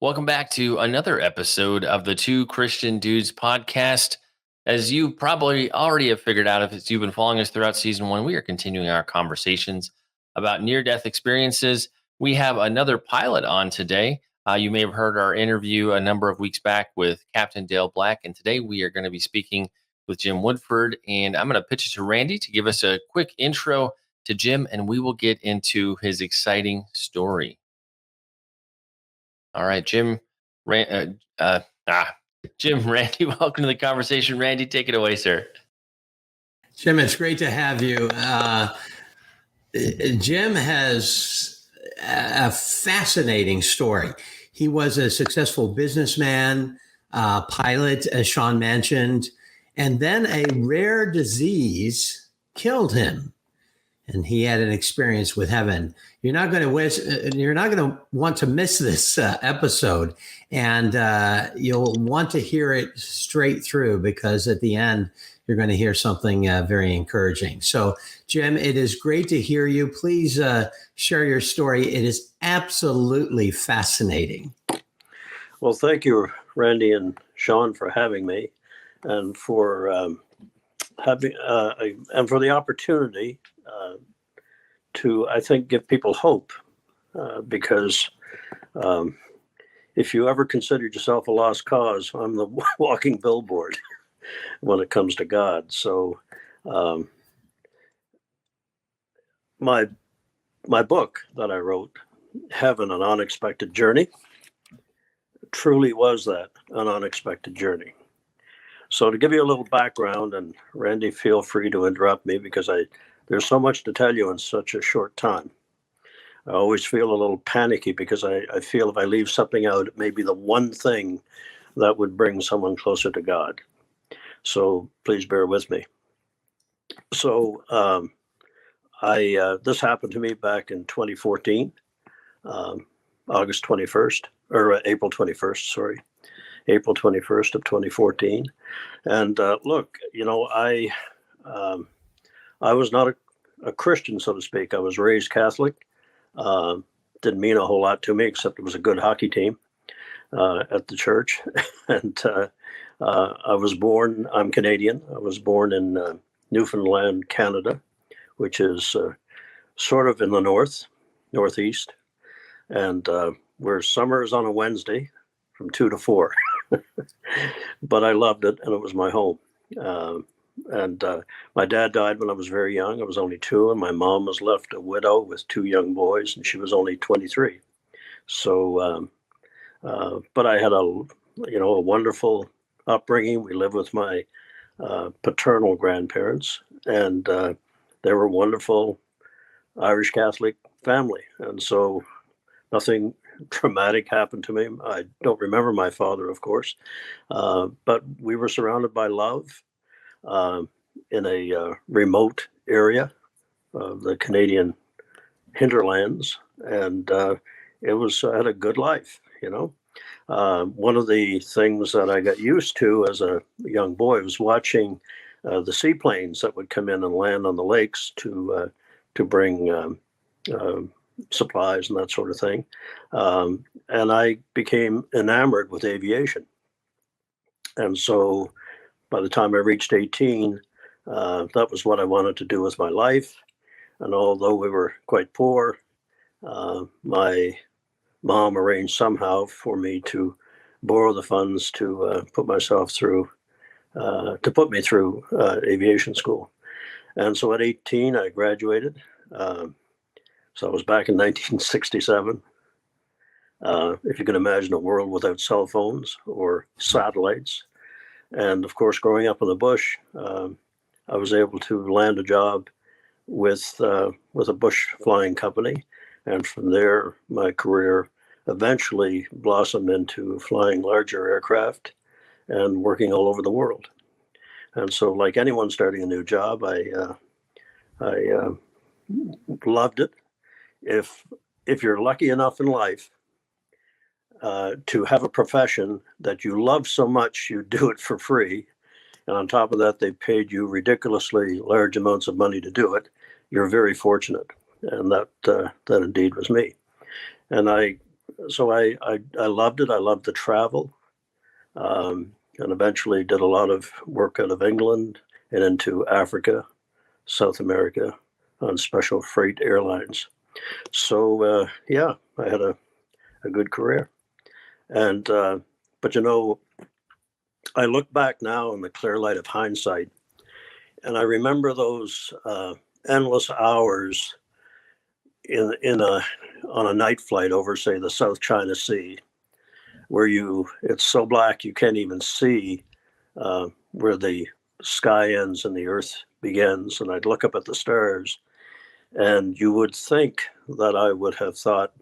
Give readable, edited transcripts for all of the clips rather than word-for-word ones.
Welcome back to another episode of the Two Christian Dudes podcast. As you probably already have figured out, if you've been following us throughout season one, we are continuing our conversations about near death experiences. We have another pilot on today. You may have heard our interview a number of weeks back with Captain Dale Black, and today we are going to be speaking with Jim Woodford. And I'm going to pitch it to Randy to give us a quick intro to Jim, and we will get into his exciting story. All right, Jim, Randy, welcome to the conversation. Randy, take it away, sir. Jim, it's great to have you. Jim has a fascinating story. He was a successful businessman, pilot, as Sean mentioned, and then a rare disease killed him. And he had an experience with heaven. You're not going to want to miss this episode, and you'll want to hear it straight through, because at the end you're going to hear something very encouraging. So, Jim, it is great to hear you. Please share your story. It is absolutely fascinating. Well, thank you, Randy and Sean, for having me, and for for the opportunity to, I think, give people hope, because if you ever considered yourself a lost cause, I'm the walking billboard when it comes to God. So my book that I wrote, Heaven, An Unexpected Journey, truly was that, an unexpected journey. So to give you a little background, and Randy, feel free to interrupt me, because there's so much to tell you in such a short time. I always feel a little panicky, because I feel if I leave something out, it may be the one thing that would bring someone closer to God. So please bear with me. So this happened to me back in 2014, August 21st, or April 21st, sorry. April 21st of 2014. And look, I was not a Christian, so to speak. I was raised Catholic. Didn't mean a whole lot to me, except it was a good hockey team at the church. And I was born, I'm Canadian. I was born in Newfoundland, Canada, which is sort of in the northeast. And where summer is on a Wednesday from 2 to 4. But I loved it, and it was my home. And my dad died when I was very young. I was only 2, and my mom was left a widow with 2 young boys, and she was only 23. So, but I had a wonderful upbringing. We lived with my paternal grandparents, and they were a wonderful Irish Catholic family. And so nothing traumatic happened to me. I don't remember my father, of course, but we were surrounded by love in a remote area of the Canadian hinterlands, and I had a good life. One of the things that I got used to as a young boy was watching the seaplanes that would come in and land on the lakes to bring supplies and that sort of thing. And I became enamored with aviation. And so by the time I reached 18, that was what I wanted to do with my life. And although we were quite poor, my mom arranged somehow for me to borrow the funds to put me through aviation school. And so at 18, I graduated. So I was back in 1967. If you can imagine a world without cell phones or satellites. And of course, growing up in the bush, I was able to land a job with a bush flying company. And from there, my career eventually blossomed into flying larger aircraft and working all over the world. And so, like anyone starting a new job, I loved it. If you're lucky enough in life to have a profession that you love so much, you do it for free, and on top of that, they paid you ridiculously large amounts of money to do it, you're very fortunate. And that indeed was me. And I So I loved it. I loved the travel, and eventually did a lot of work out of England and into Africa, South America, on special freight airlines. So yeah, I had a good career. And but I look back now in the clear light of hindsight, and I remember those endless hours in a on a night flight over, say, the South China Sea, where it's so black you can't even see where the sky ends and the earth begins. And I'd look up at the stars, and you would think that I would have thought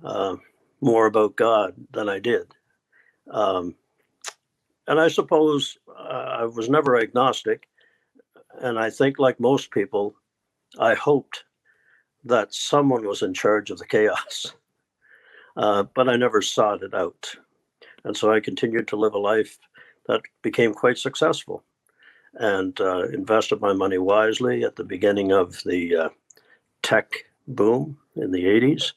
uh, more about God than I did. Um, and I suppose I was never agnostic. And I think, like most people, I hoped that someone was in charge of the chaos, but I never sought it out. And so I continued to live a life that became quite successful, and invested my money wisely at the beginning of the tech boom in the 80s.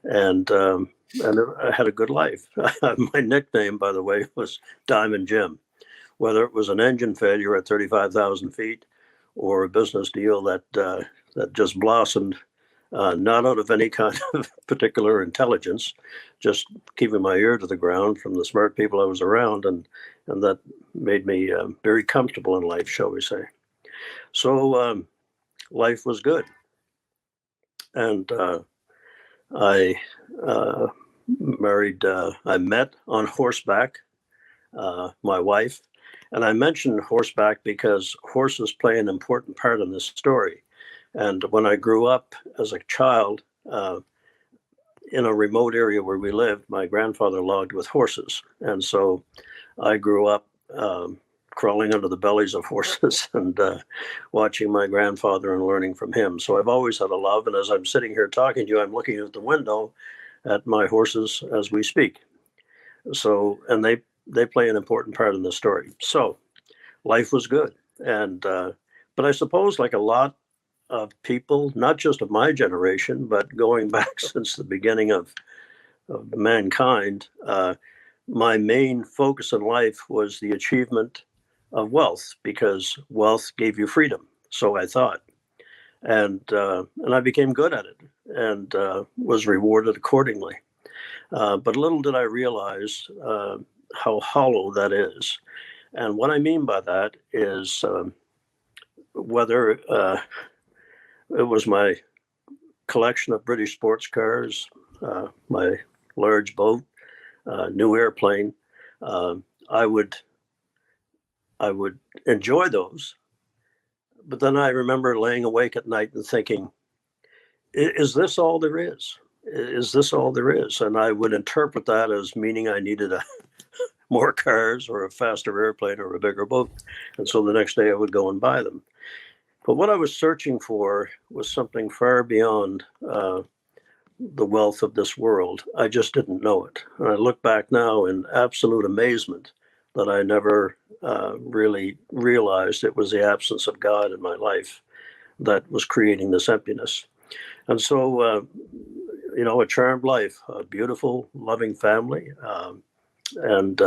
And I had a good life. My nickname, by the way, was Diamond Jim. Whether it was an engine failure at 35,000 feet or a business deal that just blossomed, not out of any kind of particular intelligence, just keeping my ear to the ground from the smart people I was around, and that made me very comfortable in life, shall we say. So life was good, and I married. I met on horseback my wife. And I mention horseback because horses play an important part in this story. And when I grew up as a child in a remote area where we lived, my grandfather logged with horses. And so I grew up crawling under the bellies of horses and watching my grandfather and learning from him. So I've always had a love. And as I'm sitting here talking to you, I'm looking out the window at my horses as we speak. So, and they play an important part in the story. So life was good. And, but I suppose, like a lot of people, not just of my generation, but going back since the beginning of mankind, my main focus in life was the achievement of wealth, because wealth gave you freedom. So I thought. And I became good at it, and was rewarded accordingly. But little did I realize how hollow that is. And what I mean by that is whether it was my collection of British sports cars, my large boat, new airplane, I would enjoy those. But then I remember laying awake at night and thinking, is this all there is? Is this all there is? And I would interpret that as meaning I needed more cars or a faster airplane or a bigger boat. And so the next day I would go and buy them. But what I was searching for was something far beyond the wealth of this world. I just didn't know it. And I look back now in absolute amazement that I never really realized it was the absence of God in my life that was creating this emptiness. And so, a charmed life, a beautiful, loving family, and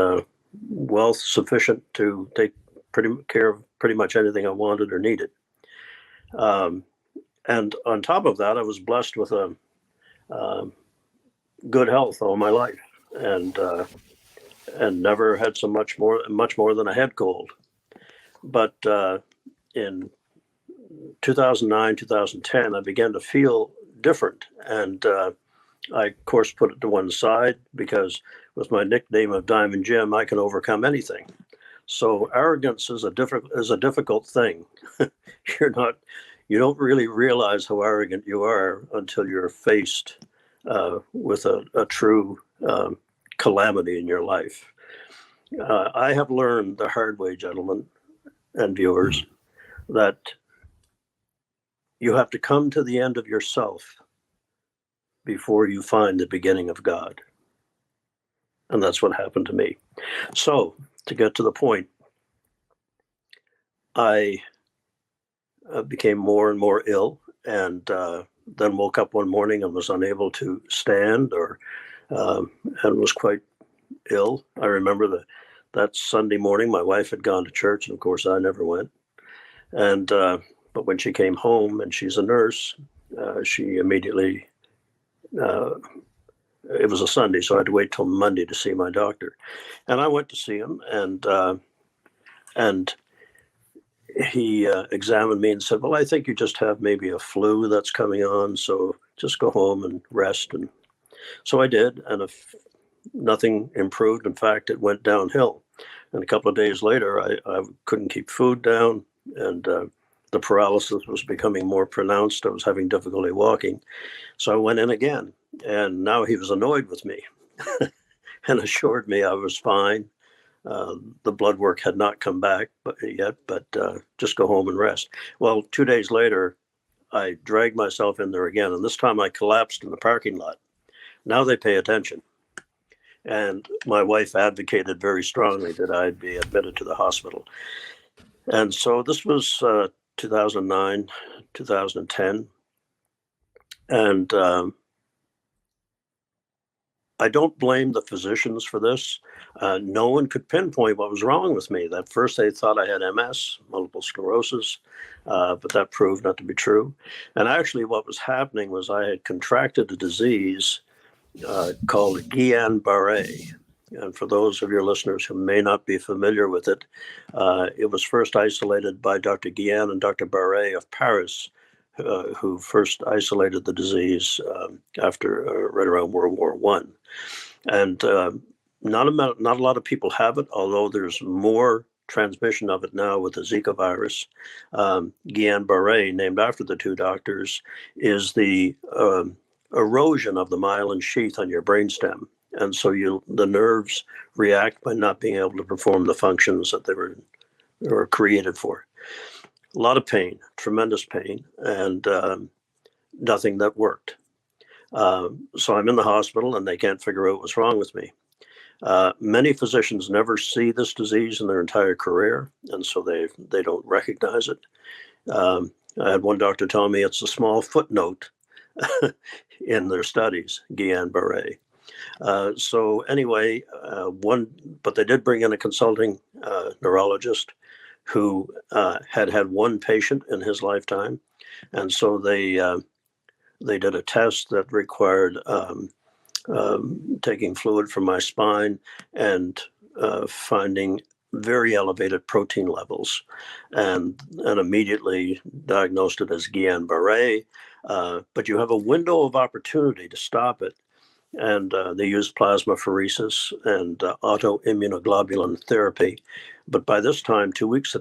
wealth sufficient to take care of pretty much anything I wanted or needed. And on top of that, I was blessed with a good health all my life, and never had so much more than a head cold. But in 2009, 2010, I began to feel different, and I, of course, put it to one side because with my nickname of Diamond Jim, I can overcome anything. So arrogance is a difficult thing. You don't really realize how arrogant you are until you're faced with a true calamity in your life. I have learned the hard way, gentlemen and viewers, that you have to come to the end of yourself before you find the beginning of God. And that's what happened to me. So, to get to the point, I became more and more ill, and then woke up one morning and was unable to stand or and was quite ill. I remember that Sunday morning, my wife had gone to church, and of course I never went. And but when she came home, and she's a nurse, she immediately. It was a Sunday, so I had to wait till Monday to see my doctor. And I went to see him, and he examined me and said, "Well, I think you just have maybe a flu that's coming on, so just go home and rest." And so I did, and if nothing improved, in fact, it went downhill. And a couple of days later, I couldn't keep food down, and the paralysis was becoming more pronounced. I was having difficulty walking. So I went in again, and now he was annoyed with me and assured me I was fine. The blood work had not come back yet, but just go home and rest. Well, 2 days later, I dragged myself in there again, and this time I collapsed in the parking lot. Now they pay attention. And my wife advocated very strongly that I'd be admitted to the hospital. And so this was 2009, 2010. And I don't blame the physicians for this. No one could pinpoint what was wrong with me. At first, they thought I had MS, multiple sclerosis, but that proved not to be true. And actually, what was happening was I had contracted a disease called Guillain-Barré. And for those of your listeners who may not be familiar with it, it was first isolated by Dr. Guillain and Dr. Barré of Paris, who first isolated the disease after right around World War I. And not a lot of people have it, although there's more transmission of it now with the Zika virus. Guillain-Barré, named after the two doctors, is the erosion of the myelin sheath on your brainstem. And so the nerves react by not being able to perform the functions that they were created for. A lot of pain, tremendous pain, and nothing that worked. So I'm in the hospital, and they can't figure out what's wrong with me. Many physicians never see this disease in their entire career, and so they don't recognize it. I had one doctor tell me it's a small footnote in their studies, Guillain-Barré. So anyway, but they did bring in a consulting neurologist who had one patient in his lifetime, and so they did a test that required taking fluid from my spine and finding very elevated protein levels, and immediately diagnosed it as Guillain-Barré. But you have a window of opportunity to stop it. And they used plasmapheresis and autoimmunoglobulin therapy. But by this time,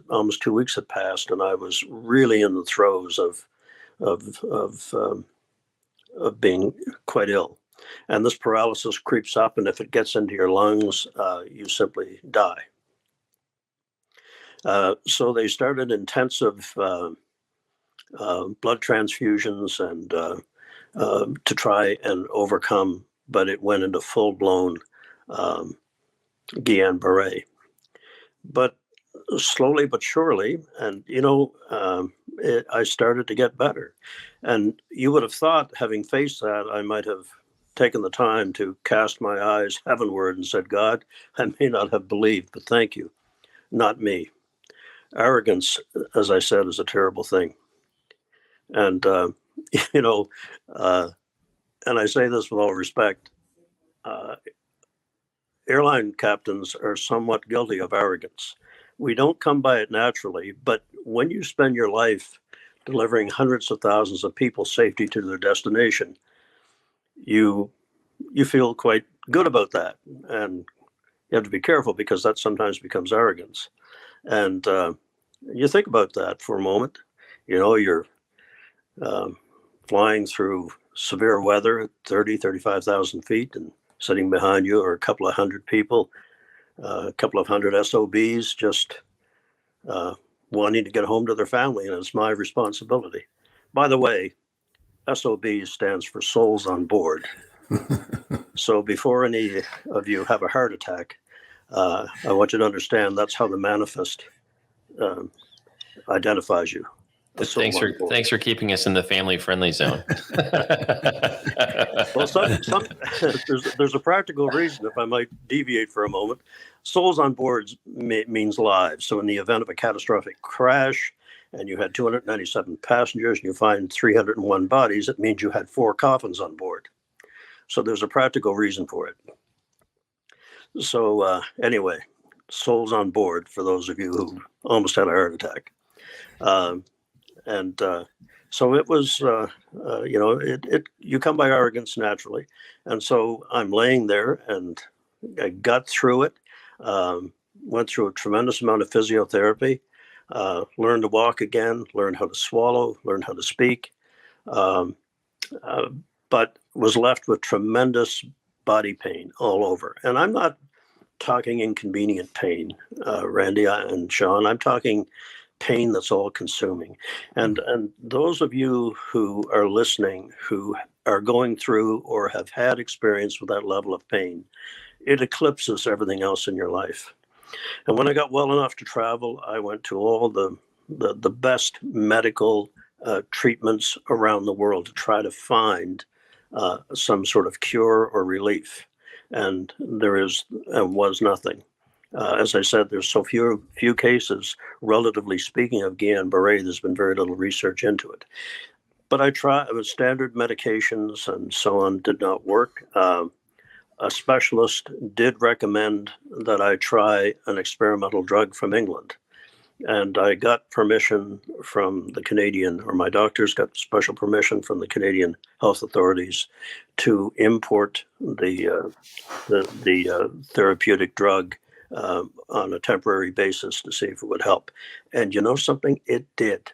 almost 2 weeks had passed, and I was really in the throes of being quite ill. And this paralysis creeps up, and if it gets into your lungs, you simply die. So they started intensive blood transfusions and to try and overcome, but it went into full-blown Guillain-Barré. But slowly but surely, and I started to get better. And you would have thought, having faced that, I might have taken the time to cast my eyes heavenward and said, "God, I may not have believed, but thank you." Not me. Arrogance, as I said, is a terrible thing. And, and I say this with all respect, airline captains are somewhat guilty of arrogance. We don't come by it naturally, but when you spend your life delivering hundreds of thousands of people safely to their destination, you feel quite good about that. And you have to be careful, because that sometimes becomes arrogance. And you think about that for a moment. You're flying through severe weather at 35,000 feet, and sitting behind you are a couple of hundred people, a couple of hundred SOBs just wanting to get home to their family, and it's my responsibility. By the way, SOB stands for souls on board. So before any of you have a heart attack, I want you to understand that's how the manifest identifies you. Souls on Board. Thanks for keeping us in the family friendly zone. Well, there's a practical reason, if I might deviate for a moment. Souls on Board means lives. So in the event of a catastrophic crash and you had 297 passengers and you find 301 bodies, it means you had 4 coffins on board. So there's a practical reason for it. So anyway, Souls on Board for those of you who almost had a heart attack. So it was, you come by arrogance naturally. And so I'm laying there and I got through it, went through a tremendous amount of physiotherapy, learned to walk again, learned how to swallow, learned how to speak, but was left with tremendous body pain all over. And I'm not talking inconvenient pain, Randy and Sean. I'm talking pain that's all consuming. And those of you who are listening, who are going through or have had experience with that level of pain, it eclipses everything else in your life. And when I got well enough to travel, I went to all the best medical treatments around the world to try to find some sort of cure or relief. And there was nothing. As I said, there's so few cases, relatively speaking, of Guillain-Barré. There's been very little research into it. But I tried with standard medications and so on, did not work. A specialist did recommend that I try an experimental drug from England. And I got permission from the Canadian, or my doctors got special permission from the Canadian health authorities to import the therapeutic drug on a temporary basis to see if it would help. And you know something? It did.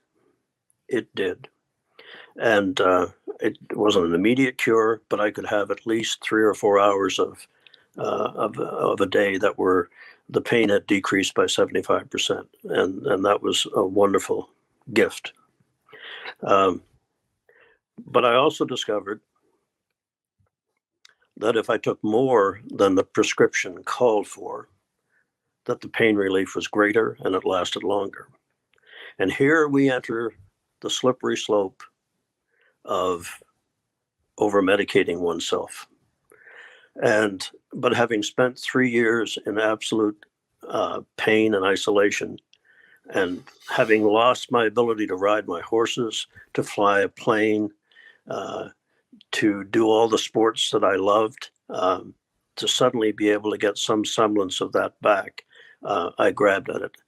It did. And it wasn't an immediate cure, but I could have at least 3 or 4 hours of a day that were, the pain had decreased by 75%. And that was a wonderful gift. But I also discovered that if I took more than the prescription called for, that the pain relief was greater and it lasted longer. And here we enter the slippery slope of over-medicating oneself. But having spent 3 years in absolute pain and isolation, and having lost my ability to ride my horses, to fly a plane, to do all the sports that I loved, to suddenly be able to get some semblance of that back, I grabbed at it.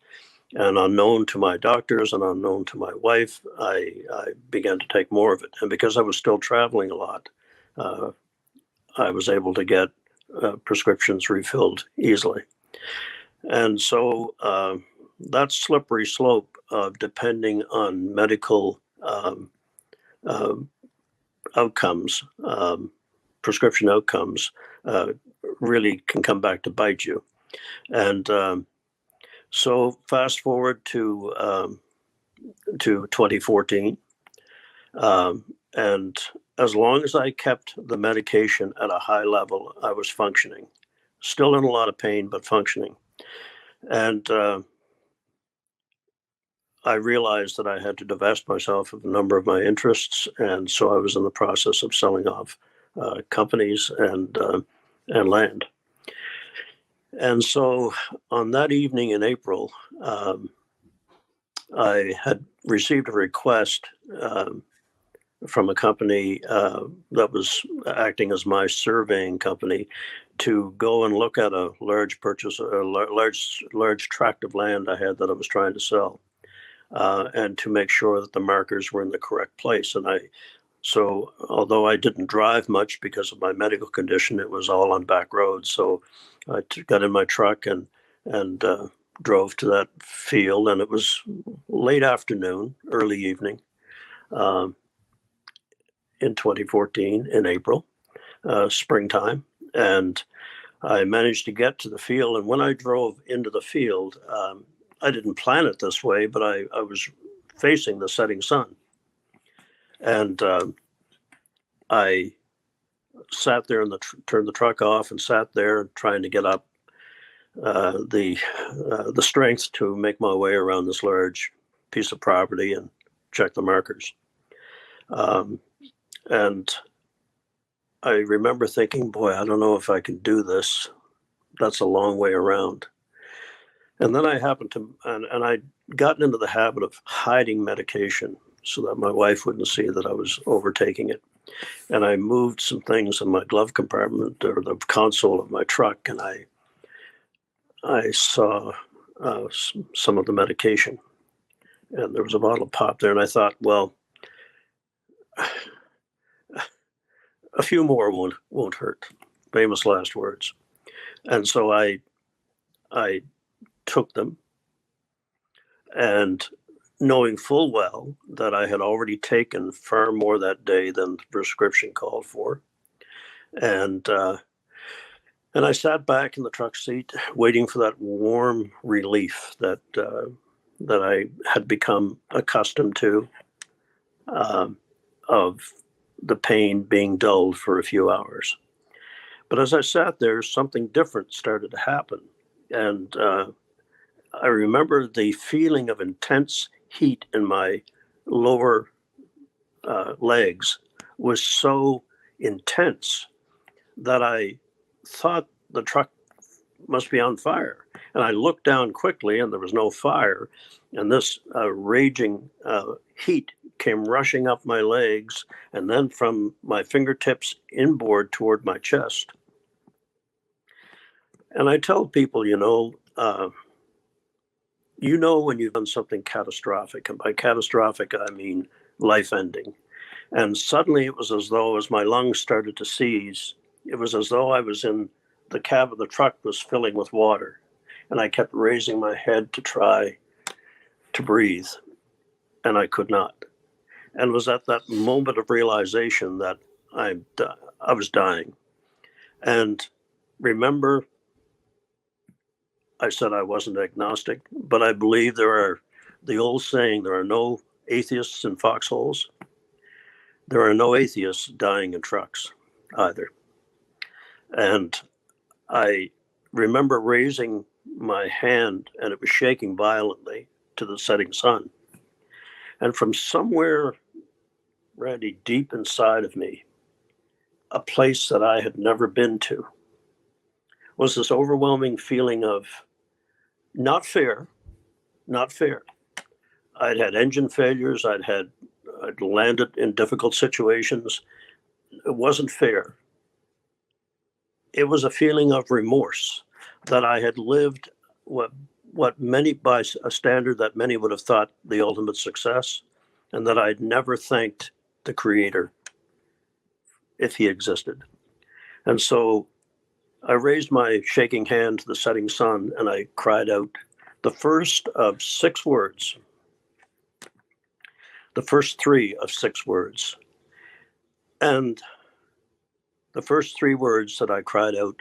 And unknown to my doctors and unknown to my wife, I began to take more of it. And because I was still traveling a lot, I was able to get prescriptions refilled easily. And so that slippery slope of depending on medical outcomes, prescription outcomes, really can come back to bite you. And so fast forward to 2014, and as long as I kept the medication at a high level, I was functioning, still in a lot of pain, but functioning. And I realized that I had to divest myself of a number of my interests, and so I was in the process of selling off companies and land. And so on that evening in April, I had received a request from a company that was acting as my surveying company to go and look at a large tract of land I had that I was trying to sell, and to make sure that the markers were in the correct place. So although I didn't drive much because of my medical condition, it was all on back roads. So I got in my truck and drove to that field, and it was late afternoon, early evening, in 2014, in April, springtime. And I managed to get to the field. And when I drove into the field, I didn't plan it this way, but I was facing the setting sun. And I sat there and turned the truck off and sat there trying to get up the strength to make my way around this large piece of property and check the markers. And I remember thinking, boy, I don't know if I can do this. That's a long way around. And then I happened to, and I'd gotten into the habit of hiding medication so that my wife wouldn't see that I was overtaking it. And I moved some things in my glove compartment or the console of my truck, and I saw some of the medication, and there was a bottle of pop there, and I thought, well, a few more won't hurt. Famous last words. And so I took them, and knowing full well that I had already taken far more that day than the prescription called for, and I sat back in the truck seat, waiting for that warm relief that I had become accustomed to, of the pain being dulled for a few hours. But as I sat there, something different started to happen, and I remember the feeling of intense heat in my lower legs was so intense that I thought the truck must be on fire. And I looked down quickly, and there was no fire. And this raging heat came rushing up my legs, and then from my fingertips inboard toward my chest. And I tell people, when you've done something catastrophic, and by catastrophic, I mean life-ending. And suddenly it was as though, as my lungs started to seize, it was as though I was in the cab of the truck was filling with water. And I kept raising my head to try to breathe, and I could not. And it was at that moment of realization that I was dying. And remember, I said I wasn't agnostic, but I believe the old saying, there are no atheists in foxholes. There are no atheists dying in trucks either. And I remember raising my hand, and it was shaking violently, to the setting sun. And from somewhere, Randy, deep inside of me, a place that I had never been to, was this overwhelming feeling of not fear. I'd had engine failures. I'd landed in difficult situations. It wasn't fear. It was a feeling of remorse that I had lived what many, by a standard that many would have thought the ultimate success, and that I'd never thanked the Creator if he existed. And so I raised my shaking hand to the setting sun, and I cried out the first of 6 words, the first 3 of 6 words. And the first 3 words that I cried out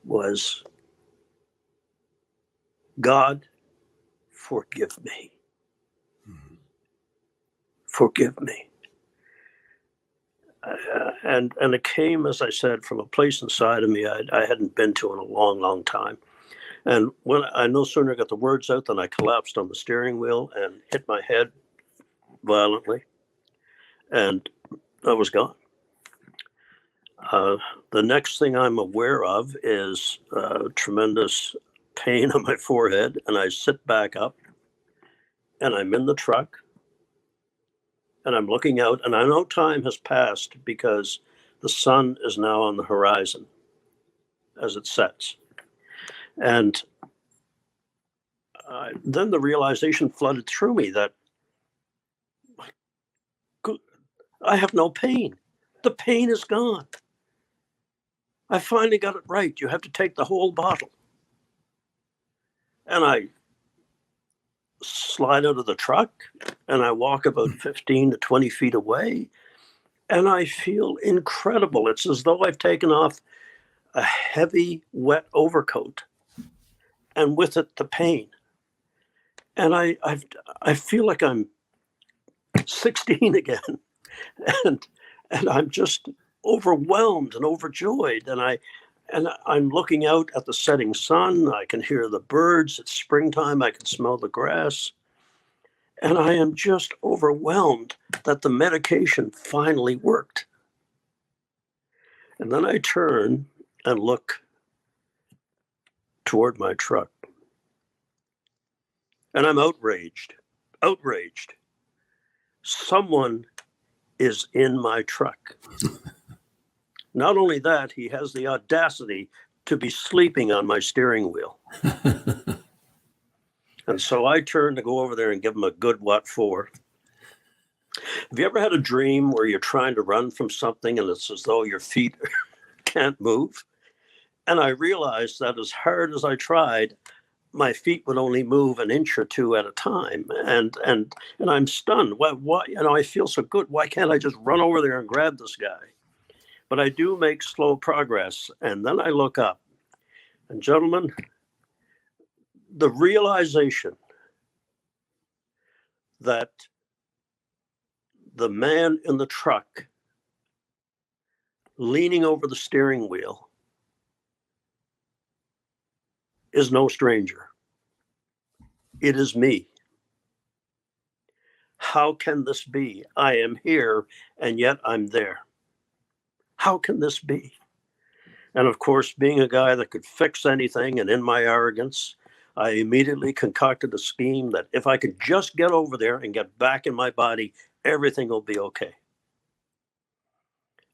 was, God, forgive me. Forgive me. And it came, as I said, from a place inside of me I hadn't been to in a long, long time. And when I no sooner got the words out than I collapsed on the steering wheel and hit my head violently, and I was gone. The next thing I'm aware of is tremendous pain on my forehead, and I sit back up, and I'm in the truck, and I'm looking out, and I know time has passed because the sun is now on the horizon as it sets. And then the realization flooded through me that I have no pain. The pain is gone. I finally got it right. You have to take the whole bottle. And I slide out of the truck, and I walk about 15 to 20 feet away, and I feel incredible. It's as though I've taken off a heavy, wet overcoat, and with it, the pain. And I feel like I'm 16 again, and I'm just overwhelmed and overjoyed. And I'm looking out at the setting sun. I can hear the birds. It's springtime. I can smell the grass. And I am just overwhelmed that the medication finally worked. And then I turn and look toward my truck. And I'm outraged. Outraged. Someone is in my truck. Not only that, he has the audacity to be sleeping on my steering wheel. And so I turn to go over there and give him a good what for. Have you ever had a dream where you're trying to run from something and it's as though your feet can't move? And I realized that as hard as I tried, my feet would only move an inch or two at a time. And I'm stunned. Why, I feel so good. Why can't I just run over there and grab this guy? But I do make slow progress. And then I look up. And gentlemen, the realization that the man in the truck leaning over the steering wheel is no stranger. It is me. How can this be? I am here and yet I'm there. How can this be? And of course, being a guy that could fix anything, and in my arrogance, I immediately concocted a scheme that if I could just get over there and get back in my body, everything will be okay.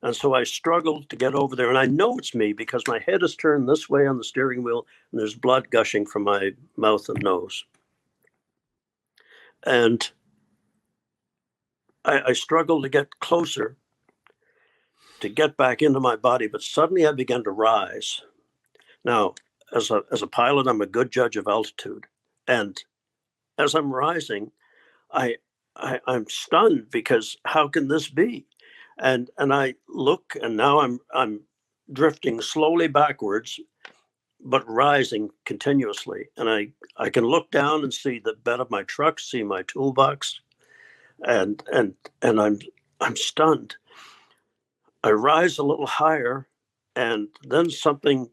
And so I struggled to get over there. And I know it's me because my head is turned this way on the steering wheel and there's blood gushing from my mouth and nose. And I struggled to get closer, to get back into my body, but suddenly I began to rise. Now, as a pilot, I'm a good judge of altitude. And as I'm rising, I'm stunned because how can this be? And I look, and now I'm drifting slowly backwards, but rising continuously. And I can look down and see the bed of my truck, see my toolbox, and I'm stunned. I rise a little higher, and then something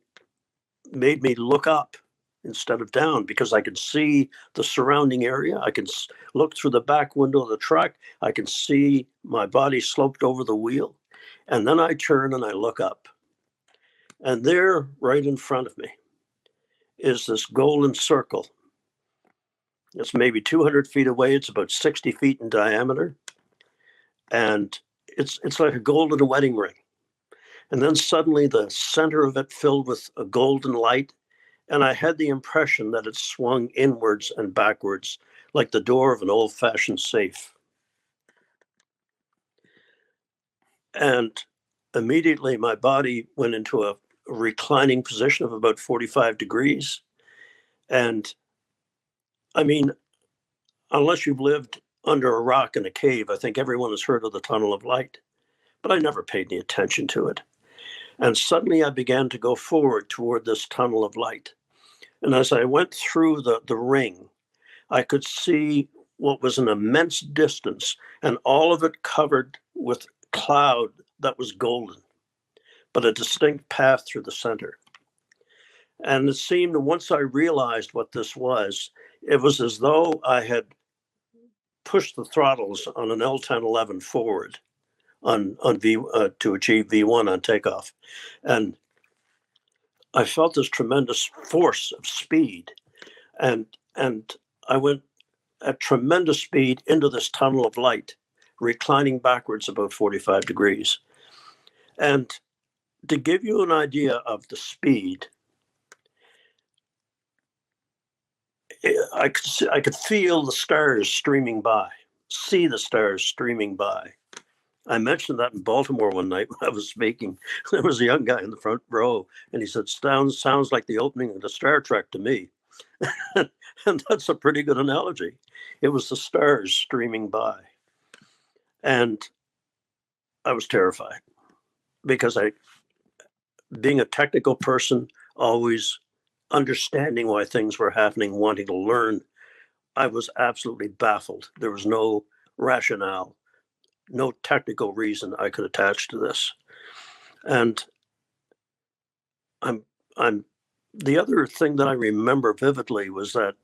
made me look up instead of down because I could see the surrounding area. I can look through the back window of the truck. I can see my body sloped over the wheel. And then I turn and I look up. And there, right in front of me, is this golden circle. It's maybe 200 feet away. It's about 60 feet in diameter. And it's like a golden wedding ring. And then suddenly the center of it filled with a golden light. And I had the impression that it swung inwards and backwards like the door of an old-fashioned safe. And immediately my body went into a reclining position of about 45 degrees. And I mean, unless you've lived under a rock in a cave, I think everyone has heard of the tunnel of light, but I never paid any attention to it. And suddenly I began to go forward toward this tunnel of light. And as I went through the ring, I could see what was an immense distance, and all of it covered with cloud that was golden, but a distinct path through the center. And it seemed once I realized what this was, it was as though I had pushed the throttles on an L-1011 forward on V to achieve V1 on takeoff. And I felt this tremendous force of speed. And I went at tremendous speed into this tunnel of light, reclining backwards about 45 degrees. And to give you an idea of the speed, I could feel the stars streaming by, see the stars streaming by. I mentioned that in Baltimore one night when I was speaking. There was a young guy in the front row, and he said, sounds like the opening of the Star Trek to me. And that's a pretty good analogy. It was the stars streaming by. And I was terrified because being a technical person, always understanding why things were happening, wanting to learn, I was absolutely baffled. There was no rationale, no technical reason I could attach to this. And the other thing that I remember vividly was that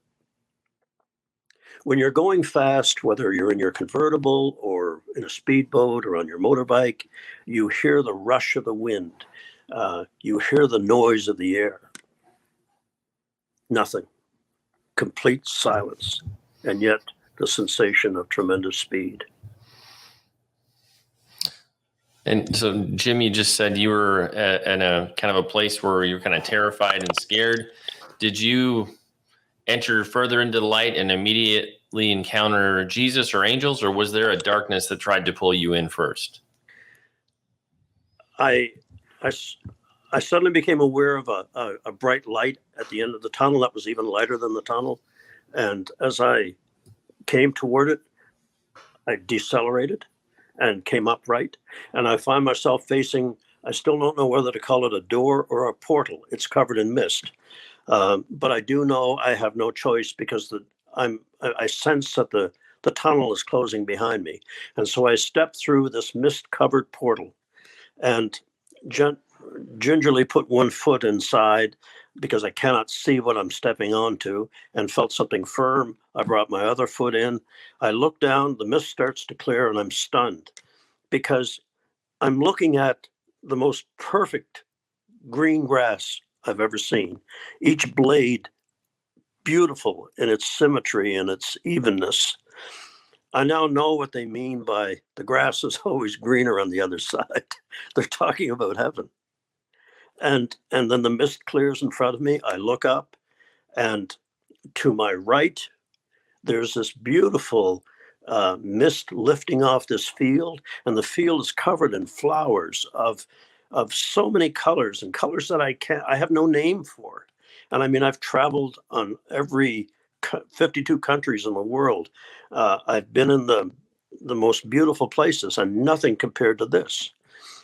when you're going fast, whether you're in your convertible or in a speedboat or on your motorbike, you hear the rush of the wind. You hear the noise of the air. Nothing. Complete silence. And yet the sensation of tremendous speed. And so, Jim, you just said you were in a kind of a place where you were kind of terrified and scared. Did you enter further into the light and immediately encounter Jesus or angels, or was there a darkness that tried to pull you in first? I suddenly became aware of a bright light at the end of the tunnel that was even lighter than the tunnel. And as I came toward it, I decelerated and came upright. And I find myself facing, I still don't know whether to call it a door or a portal. It's covered in mist. But I do know I have no choice because I sense that the tunnel is closing behind me. And so I step through this mist-covered portal and gingerly put one foot inside because I cannot see what I'm stepping onto, and felt something firm. I brought my other foot in. I look down, the mist starts to clear, and I'm stunned because I'm looking at the most perfect green grass I've ever seen. Each blade beautiful in its symmetry and its evenness. I now know what they mean by the grass is always greener on the other side. They're talking about heaven. And then the mist clears in front of me. I look up, and to my right, there's this beautiful mist lifting off this field, and the field is covered in flowers of so many colors, and colors that I have no name for. And I mean, I've traveled on every 52 countries in the world. I've been in the most beautiful places, and nothing compared to this.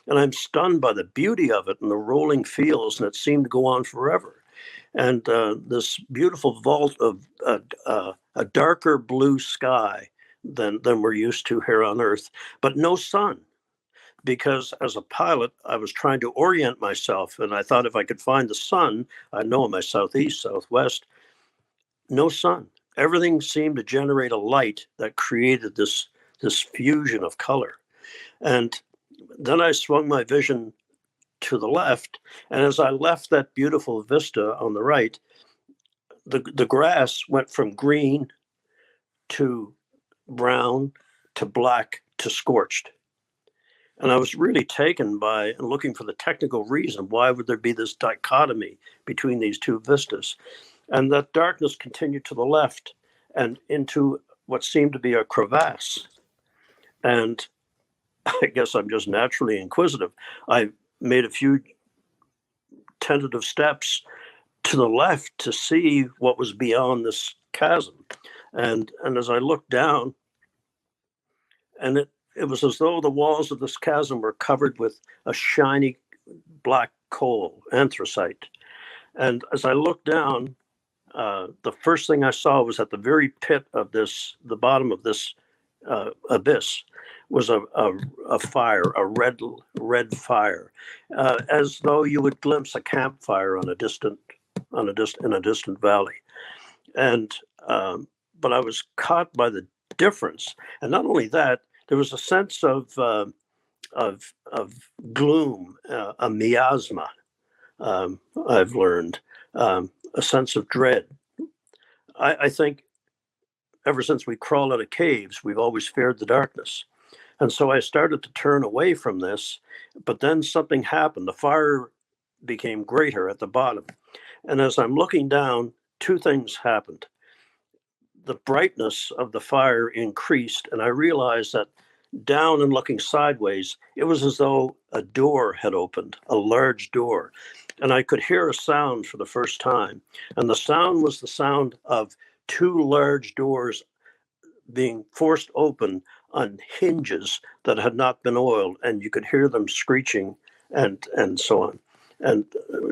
And I'm stunned by the beauty of it and the rolling fields, and it seemed to go on forever. And this beautiful vault of a darker blue sky than we're used to here on Earth, but no sun. Because as a pilot, I was trying to orient myself, and I thought if I could find the sun, I know in my southeast, southwest, no sun. Everything seemed to generate a light that created this fusion of color. And then I swung my vision to the left, and as I left that beautiful vista on the right, the grass went from green to brown to black to scorched. And I was really taken by and looking for the technical reason. Why would there be this dichotomy between these two vistas? And that darkness continued to the left and into what seemed to be a crevasse. And I guess I'm just naturally inquisitive. I made a few tentative steps to the left to see what was beyond this chasm. And as I looked down, and it was as though the walls of this chasm were covered with a shiny black coal, anthracite. And as I looked down, the first thing I saw was at the very pit of the bottom of this abyss, was a fire, a red fire, as though you would glimpse a campfire in a distant valley. And but I was caught by the difference, and not only that, there was a sense of gloom, a miasma. I've learned a sense of dread. I think ever since we crawled out of caves, we've always feared the darkness. And so I started to turn away from this, but then something happened. The fire became greater at the bottom. And as I'm looking down, two things happened. The brightness of the fire increased, and I realized that down and looking sideways, it was as though a door had opened, a large door. And I could hear a sound for the first time. And the sound was the sound of two large doors being forced open on hinges that had not been oiled, and you could hear them screeching and so on, and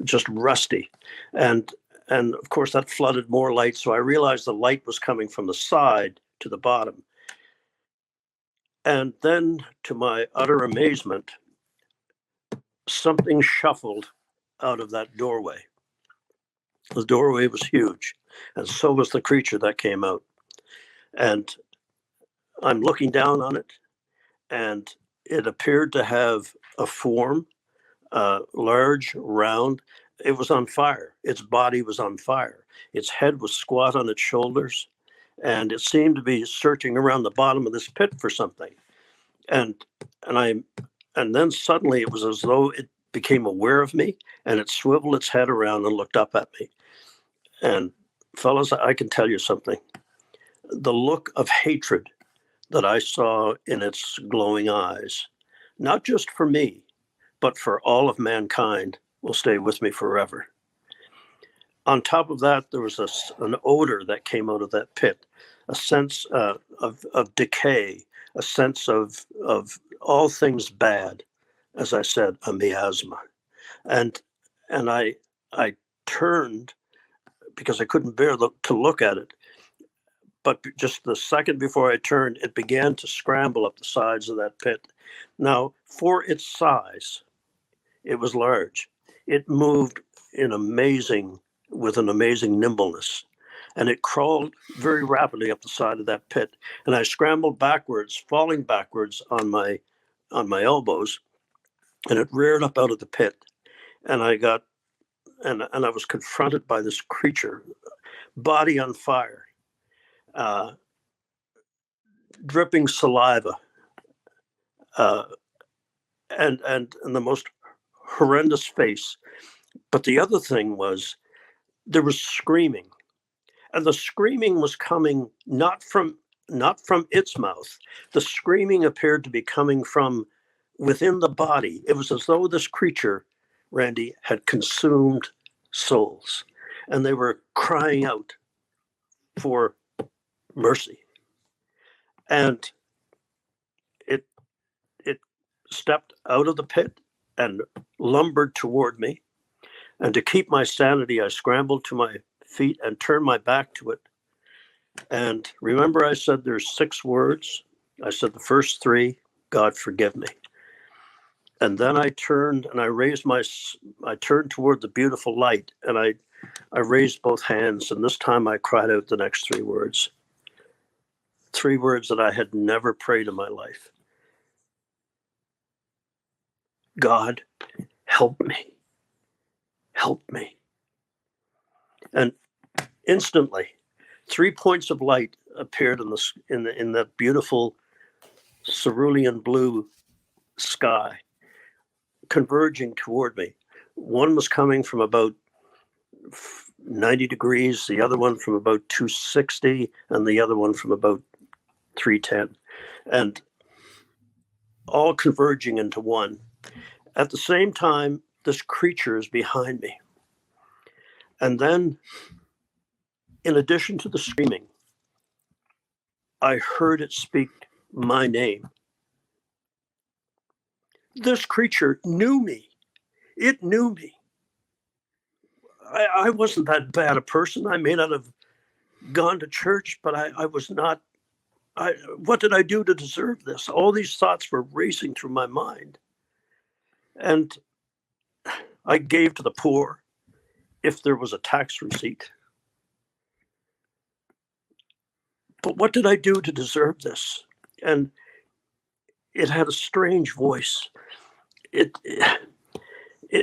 just rusty. And of course that flooded more light, so I realized the light was coming from the side to the bottom. And then, to my utter amazement, something shuffled out of that doorway. The doorway was huge, and so was the creature that came out. And I'm looking down on it, and it appeared to have a form, large, round. It was on fire. Its body was on fire. Its head was squat on its shoulders, and it seemed to be searching around the bottom of this pit for something. And and I and then suddenly it was as though it became aware of me, and it swiveled its head around and looked up at me. And fellas, I can tell you something. The look of hatred that I saw in its glowing eyes, not just for me, but for all of mankind, will stay with me forever. On top of that, there was an odor that came out of that pit, a sense of decay, a sense of all things bad. As I said, a miasma, and I turned because I couldn't bear to look at it. But just the second before I turned, it began to scramble up the sides of that pit. Now, for its size, it was large. It moved with an amazing nimbleness. And it crawled very rapidly up the side of that pit. And I scrambled backwards, falling backwards on my elbows, and it reared up out of the pit. And I was confronted by this creature, body on fire, dripping saliva, uh, and the most horrendous face. But the other thing was there was screaming, and the screaming was coming not from its mouth. The screaming appeared to be coming from within the body. It was as though this creature, Randy, had consumed souls, and they were crying out for mercy. And it stepped out of the pit and lumbered toward me. And to keep my sanity, I scrambled to my feet and turned my back to it. And remember, I said there's 6 words. I said the first 3, God forgive me. And then I turned and I turned toward the beautiful light, and I raised both hands, and this time I cried out the next 3 words. 3 words that I had never prayed in my life. God, help me. Help me. And instantly, 3 points of light appeared in that beautiful cerulean blue sky, converging toward me. One was coming from about 90 degrees, the other one from about 260, and the other one from about 310, and all converging into one. At the same time, this creature is behind me. And then, in addition to the screaming, I heard it speak my name. This creature knew me. It knew me. I wasn't that bad a person. I may not have gone to church, but I was not. What did I do to deserve this? All these thoughts were racing through my mind. And I gave to the poor if there was a tax receipt. But what did I do to deserve this? And it had a strange voice. It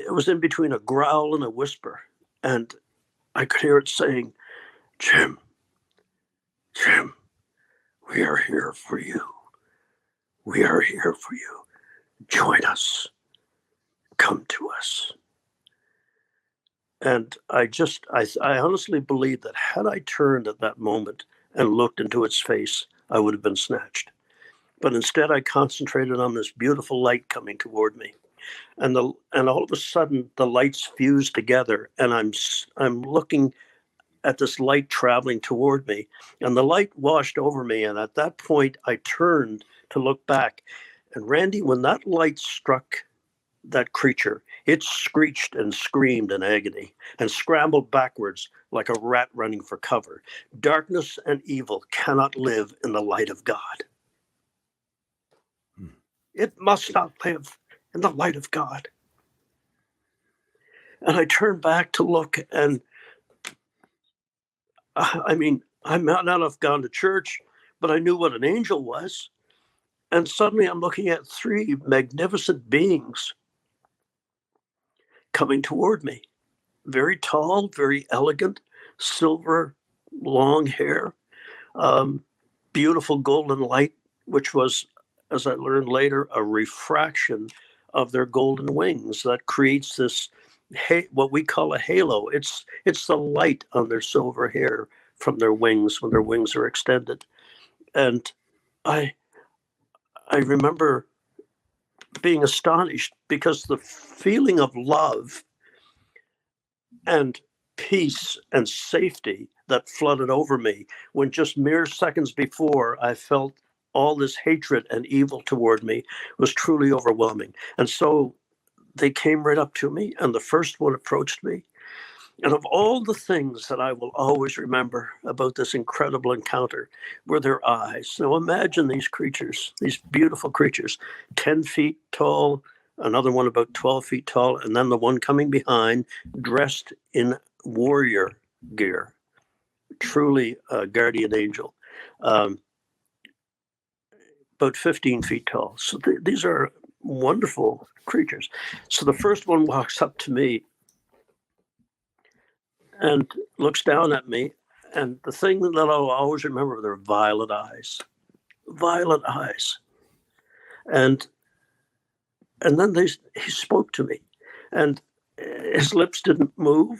was in between a growl and a whisper. And I could hear it saying, Jim, we are here for you. We are here for you. Join us. Come to us. And I honestly believe that had I turned at that moment and looked into its face, I would have been snatched. But instead, I concentrated on this beautiful light coming toward me. And all of a sudden, the lights fused together, and I'm looking at this light traveling toward me, and the light washed over me. And at that point, I turned to look back. And Randy, when that light struck that creature, it screeched and screamed in agony and scrambled backwards like a rat running for cover. Darkness and evil cannot live in the light of God. It must not live in the light of God. And I turned back to look, and I mean, I might not have gone to church, but I knew what an angel was. And suddenly I'm looking at three magnificent beings coming toward me. Very tall, very elegant, silver, long hair, beautiful golden light, which was, as I learned later, a refraction of their golden wings that creates this, what we call a halo. It's the light on their silver hair from their wings when their wings are extended. And I remember being astonished because the feeling of love and peace and safety that flooded over me when just mere seconds before I felt all this hatred and evil toward me was truly overwhelming. And so they came right up to me, and the first one approached me. And of all the things that I will always remember about this incredible encounter were their eyes. Now imagine these creatures, these beautiful creatures, 10 feet tall, another one about 12 feet tall, and then the one coming behind dressed in warrior gear, truly a guardian angel, about 15 feet tall. So these are wonderful creatures. So the first one walks up to me and looks down at me. And the thing that I'll always remember are their violet eyes. Violet eyes. And then he spoke to me. And his lips didn't move.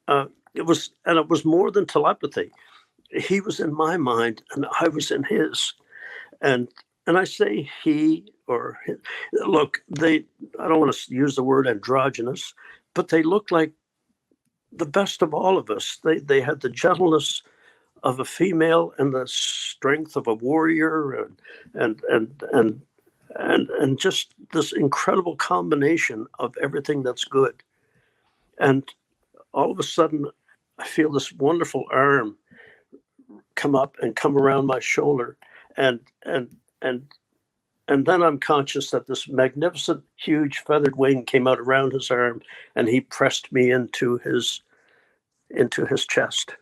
It was more than telepathy. He was in my mind and I was in his. And I say he or his. Look, I don't want to use the word androgynous, but they looked like the best of all of us. They had the gentleness of a female and the strength of a warrior, and just this incredible combination of everything that's good. And all of a sudden, I feel this wonderful arm come up and come around my shoulder, and then I'm conscious that this magnificent, huge feathered wing came out around his arm, and he pressed me into his chest.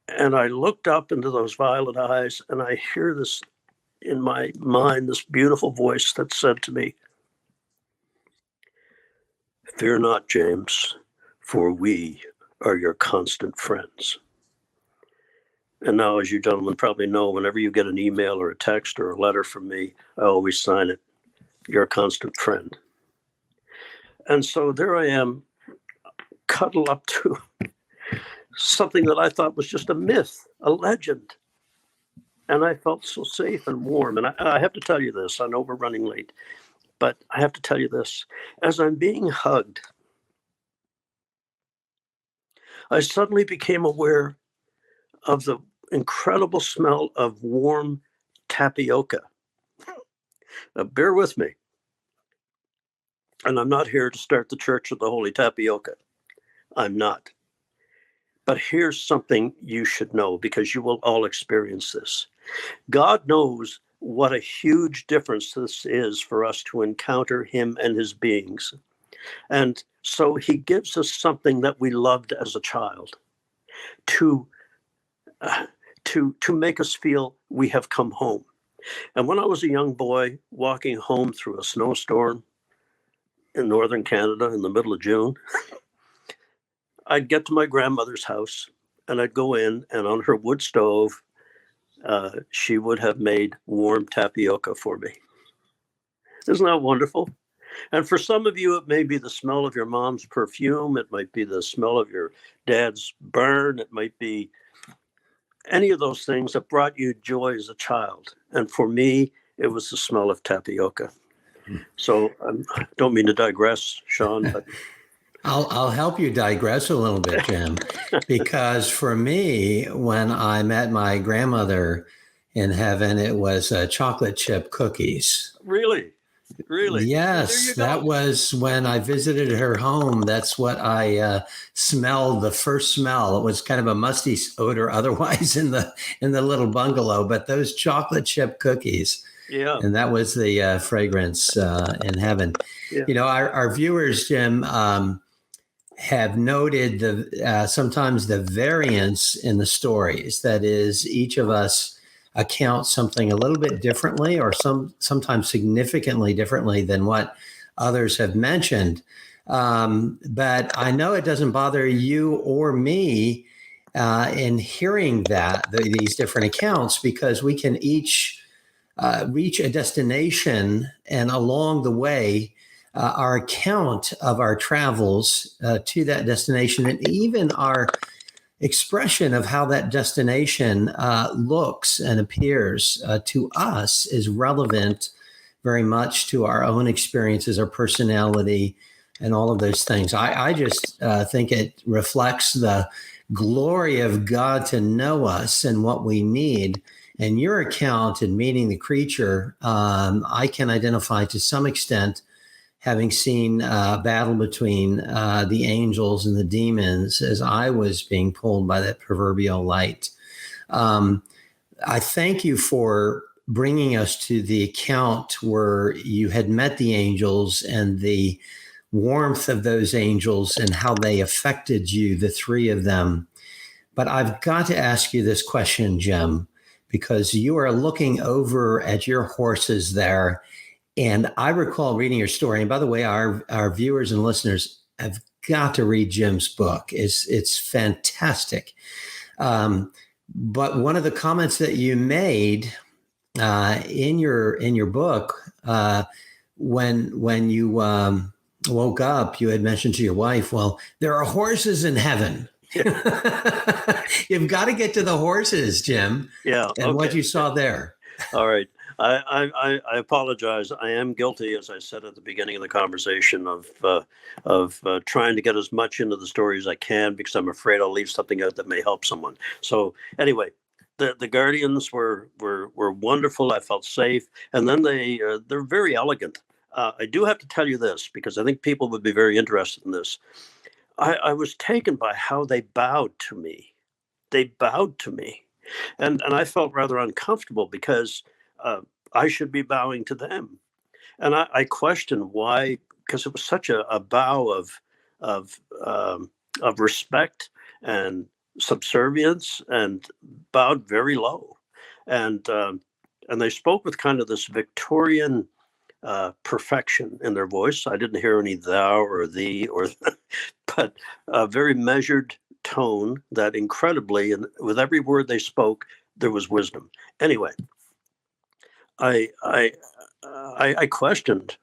And I looked up into those violet eyes, and I hear this in my mind, this beautiful voice that said to me, "Fear not, James, for we are your constant friends." And now, as you gentlemen probably know, whenever you get an email or a text or a letter from me, I always sign it, "You're a constant friend." And so there I am, cuddled up to something that I thought was just a myth, a legend. And I felt so safe and warm. And I have to tell you this, I know we're running late, but I have to tell you this. As I'm being hugged, I suddenly became aware of the incredible smell of warm tapioca. Now, bear with me. And I'm not here to start the Church of the Holy Tapioca. I'm not. But here's something you should know, because you will all experience this. God knows what a huge difference this is for us to encounter him and his beings. And so he gives us something that we loved as a child to make us feel we have come home. And when I was a young boy walking home through a snowstorm in northern Canada in the middle of June, I'd get to my grandmother's house and I'd go in, and on her wood stove, she would have made warm tapioca for me. Isn't that wonderful? And for some of you, it may be the smell of your mom's perfume. It might be the smell of your dad's burn. It might be any of those things that brought you joy as a child. And for me, it was the smell of tapioca. So I don't mean to digress, Sean, but I'll help you digress a little bit, Jim, because for me, when I met my grandmother in heaven, it was chocolate chip cookies. Really? Yes, that was when I visited her home. That's what I smelled, the first smell. It was kind of a musty odor otherwise in the little bungalow, but those chocolate chip cookies. Yeah. And that was the fragrance in heaven. Yeah. You know, our viewers, Jim, have noted sometimes the variance in the stories. That is, each of us accounts something a little bit differently, or sometimes significantly differently than what others have mentioned. But I know it doesn't bother you or me in hearing these different accounts, because we can each reach a destination, and along the way, our account of our travels to that destination, and even our expression of how that destination looks and appears to us, is relevant very much to our own experiences, our personality, and all of those things. I just think it reflects the glory of God to know us and what we need. And your account in meeting the creature, I can identify to some extent, having seen a battle between the angels and the demons as I was being pulled by that proverbial light. I thank you for bringing us to the account where you had met the angels and the warmth of those angels and how they affected you, the three of them. But I've got to ask you this question, Jim, because you are looking over at your horses there. And I recall reading your story. And by the way, our viewers and listeners have got to read Jim's book. It's fantastic. But one of the comments that you made in your book, when you woke up, you had mentioned to your wife, "Well, there are horses in heaven." You've got to get to the horses, Jim. Yeah. And Okay. what you saw there. All right. I apologize. I am guilty, as I said at the beginning of the conversation, of trying to get as much into the story as I can, because I'm afraid I'll leave something out that may help someone. So anyway, the guardians were wonderful. I felt safe, and then they're very elegant. I do have to tell you this, because I think people would be very interested in this. I was taken by how they bowed to me. They bowed to me. And I felt rather uncomfortable, because I should be bowing to them. And I questioned why, because it was such a bow of respect and subservience, and bowed very low. And they spoke with kind of this Victorian perfection in their voice. I didn't hear any thou or thee or, but a very measured tone that incredibly, and with every word they spoke, there was wisdom. Anyway, I questioned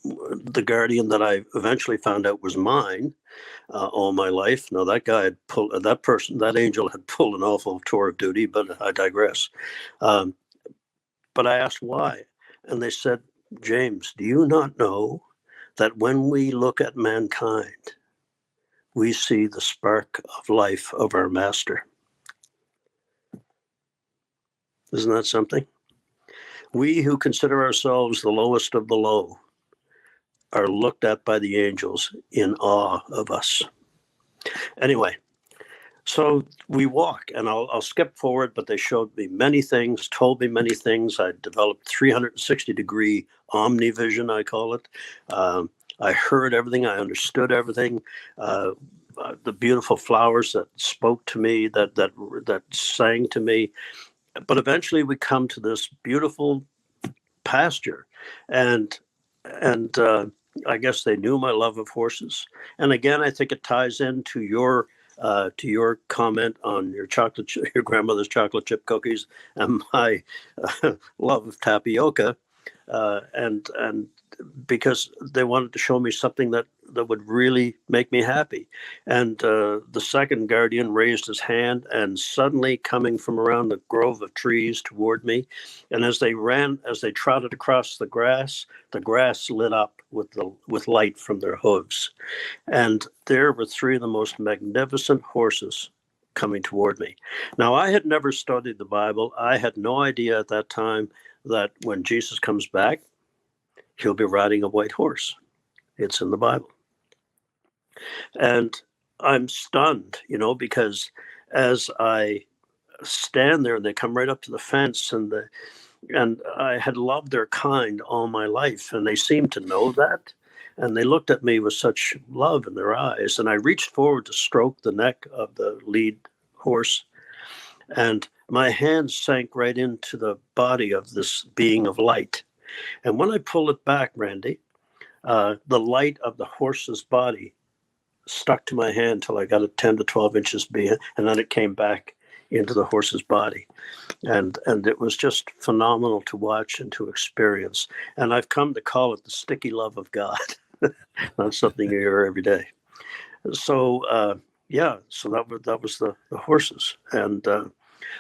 the guardian that I eventually found out was mine all my life. Now that angel had pulled an awful tour of duty, but I digress. But I asked why, and they said, "James, do you not know that when we look at mankind, we see the spark of life of our master?" Isn't that something? We who consider ourselves the lowest of the low are looked at by the angels in awe of us. Anyway, so we walk, and I'll skip forward, but they showed me many things, told me many things. I developed 360-degree omnivision, I call it. I heard everything. I understood everything. The beautiful flowers that spoke to me, that sang to me. But eventually we come to this beautiful pasture, and I guess they knew my love of horses. And again, I think it ties into your comment on your grandmother's chocolate chip cookies, and my love of tapioca, and because they wanted to show me something that would really make me happy. And the second guardian raised his hand, and suddenly, coming from around the grove of trees toward me, and as they trotted across the grass lit up with light from their hooves. And there were three of the most magnificent horses coming toward me. Now, I had never studied the Bible. I had no idea at that time that when Jesus comes back, he'll be riding a white horse. It's in the Bible. And I'm stunned, because as I stand there, and they come right up to the fence, and I had loved their kind all my life, and they seemed to know that. And they looked at me with such love in their eyes. And I reached forward to stroke the neck of the lead horse. And my hand sank right into the body of this being of light. And when I pulled it back, Randy, the light of the horse's body stuck to my hand till I got it 10 to 12 inches beyond, and then it came back into the horse's body. And it was just phenomenal to watch and to experience. And I've come to call it the sticky love of God. That's something you hear every day. So so that was the horses. And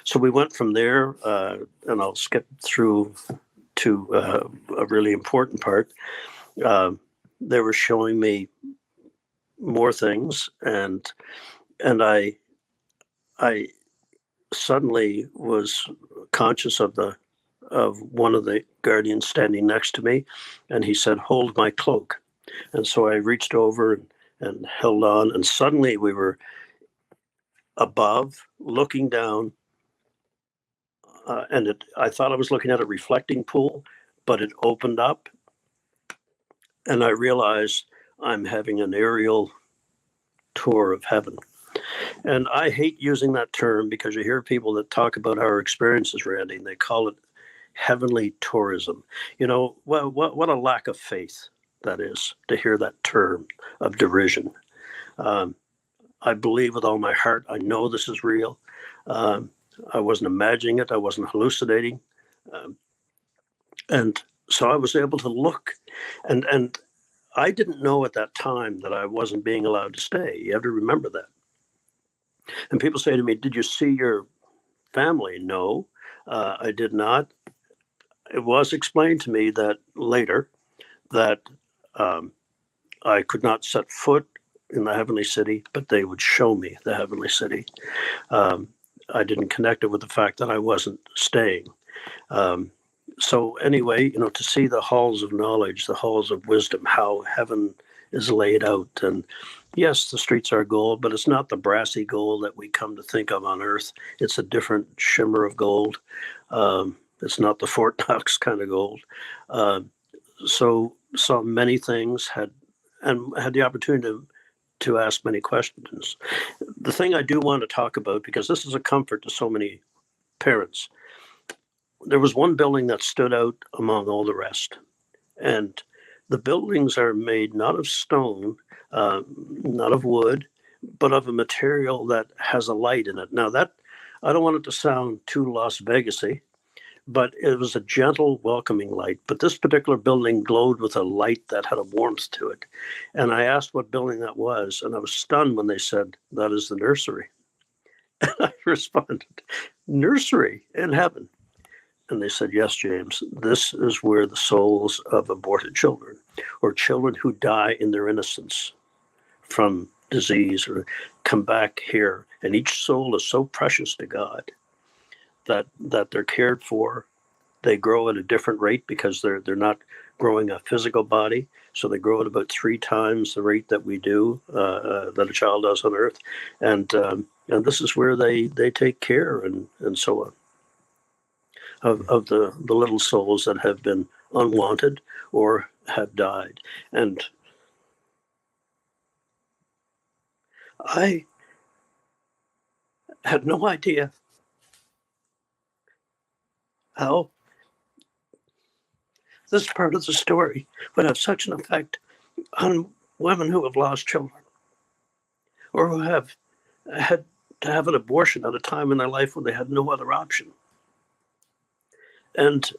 so we went from there, and I'll skip through to a really important part. They were showing me more things, and I suddenly was conscious of one of the guardians standing next to me, and he said, "Hold my cloak." And so I reached over and held on, and suddenly we were above, looking down, and I thought I was looking at a reflecting pool, but it opened up, and I realized I'm having an aerial tour of heaven. And I hate using that term because you hear people that talk about our experiences, Randy, and they call it heavenly tourism. What a lack of faith that is to hear that term of derision. I believe with all my heart, I know this is real. I wasn't imagining it. I wasn't hallucinating. And so I was able to look, and I didn't know at that time that I wasn't being allowed to stay. You have to remember that. And people say to me, "Did you see your family?" No, I did not. It was explained to me that later that I could not set foot in the heavenly city, but they would show me the heavenly city. I didn't connect it with the fact that I wasn't staying. So anyway, to see the halls of knowledge, the halls of wisdom, how heaven is laid out. And yes, the streets are gold, but it's not the brassy gold that we come to think of on earth. It's a different shimmer of gold. It's not the Fort Knox kind of gold. So saw many things, had the opportunity to ask many questions. The thing I do want to talk about, because this is a comfort to so many parents, there was one building that stood out among all the rest. And the buildings are made not of stone, not of wood, but of a material that has a light in it. Now that, I don't want it to sound too Las Vegas-y, but it was a gentle, welcoming light. But this particular building glowed with a light that had a warmth to it. And I asked what building that was, and I was stunned when they said, "That is the nursery." And I responded, "Nursery in heaven?" And they said, "Yes, James, this is where the souls of aborted children or children who die in their innocence from disease or come back here. And each soul is so precious to God that they're cared for. They grow at a different rate because they're not growing a physical body. So they grow at about 3 times the rate that we do, that a child does on earth. And this is where they take care and so on. Of the little souls that have been unwanted or have died. And I had no idea how this part of the story would have such an effect on women who have lost children or who have had to have an abortion at a time in their life when they had no other option. And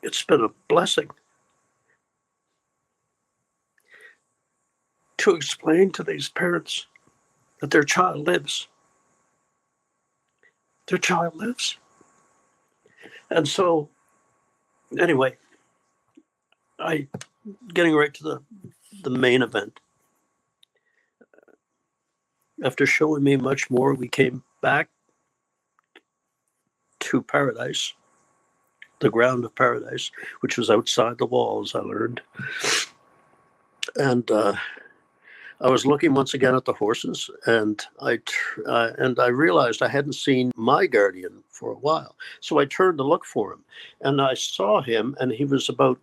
it's been a blessing to explain to these parents that their child lives. Their child lives. And so, anyway, getting right to the main event. After showing me much more, we came back to paradise, the ground of paradise, which was outside the walls, I learned. And I was looking once again at the horses, and I realized I hadn't seen my guardian for a while. So I turned to look for him, and I saw him, and he was about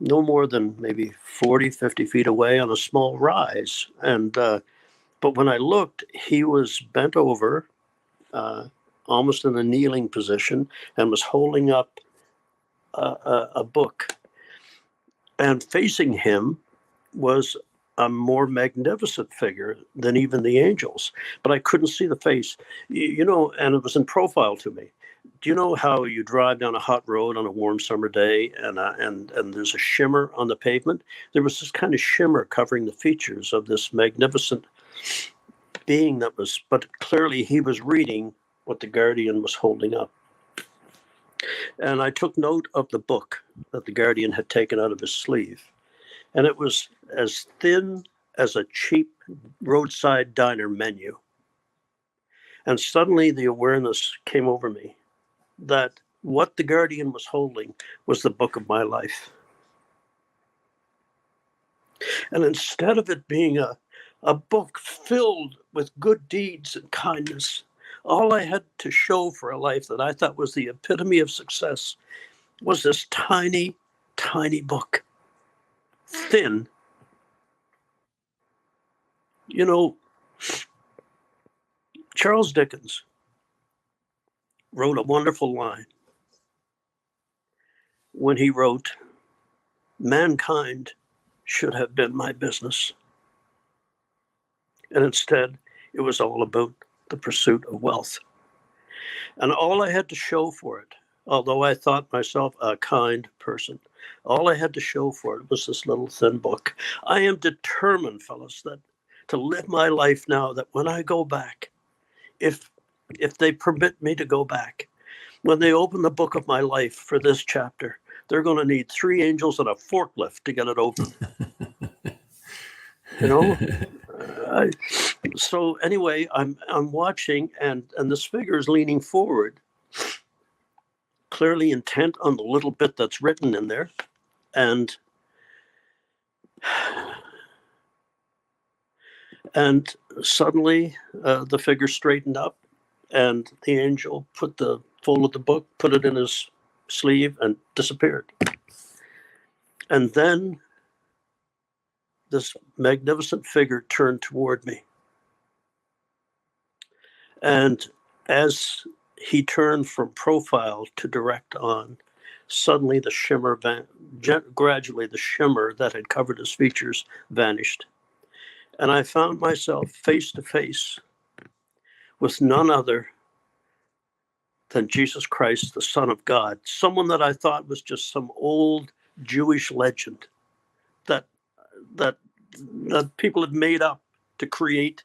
no more than maybe 40, 50 feet away on a small rise. And but when I looked, he was bent over, almost in a kneeling position, and was holding up a book. And facing him was a more magnificent figure than even the angels, but I couldn't see the face. And it was in profile to me. Do you know how you drive down a hot road on a warm summer day, and there's a shimmer on the pavement? There was this kind of shimmer covering the features of this magnificent being but clearly he was reading what the guardian was holding up. And I took note of the book that the guardian had taken out of his sleeve. And it was as thin as a cheap roadside diner menu. And suddenly the awareness came over me that what the guardian was holding was the book of my life. And instead of it being a book filled with good deeds and kindness, all I had to show for a life that I thought was the epitome of success was this tiny, tiny book. Thin. Charles Dickens wrote a wonderful line when he wrote, "Mankind should have been my business." And instead, it was all about the pursuit of wealth. And all I had to show for it, although I thought myself a kind person, all I had to show for it was this little thin book. I am determined, fellas, that to live my life now, that when I go back, if they permit me to go back, when they open the book of my life for this chapter, they're going to need 3 angels and a forklift to get it open. So anyway, I'm watching, and this figure is leaning forward, clearly intent on the little bit that's written in there, and suddenly the figure straightened up, and the angel folded the book, put it in his sleeve, and disappeared. And then this magnificent figure turned toward me. And as he turned from profile to direct on, suddenly the shimmer, gradually the shimmer that had covered his features vanished. And I found myself face to face with none other than Jesus Christ, the Son of God, someone that I thought was just some old Jewish legend that people had made up to create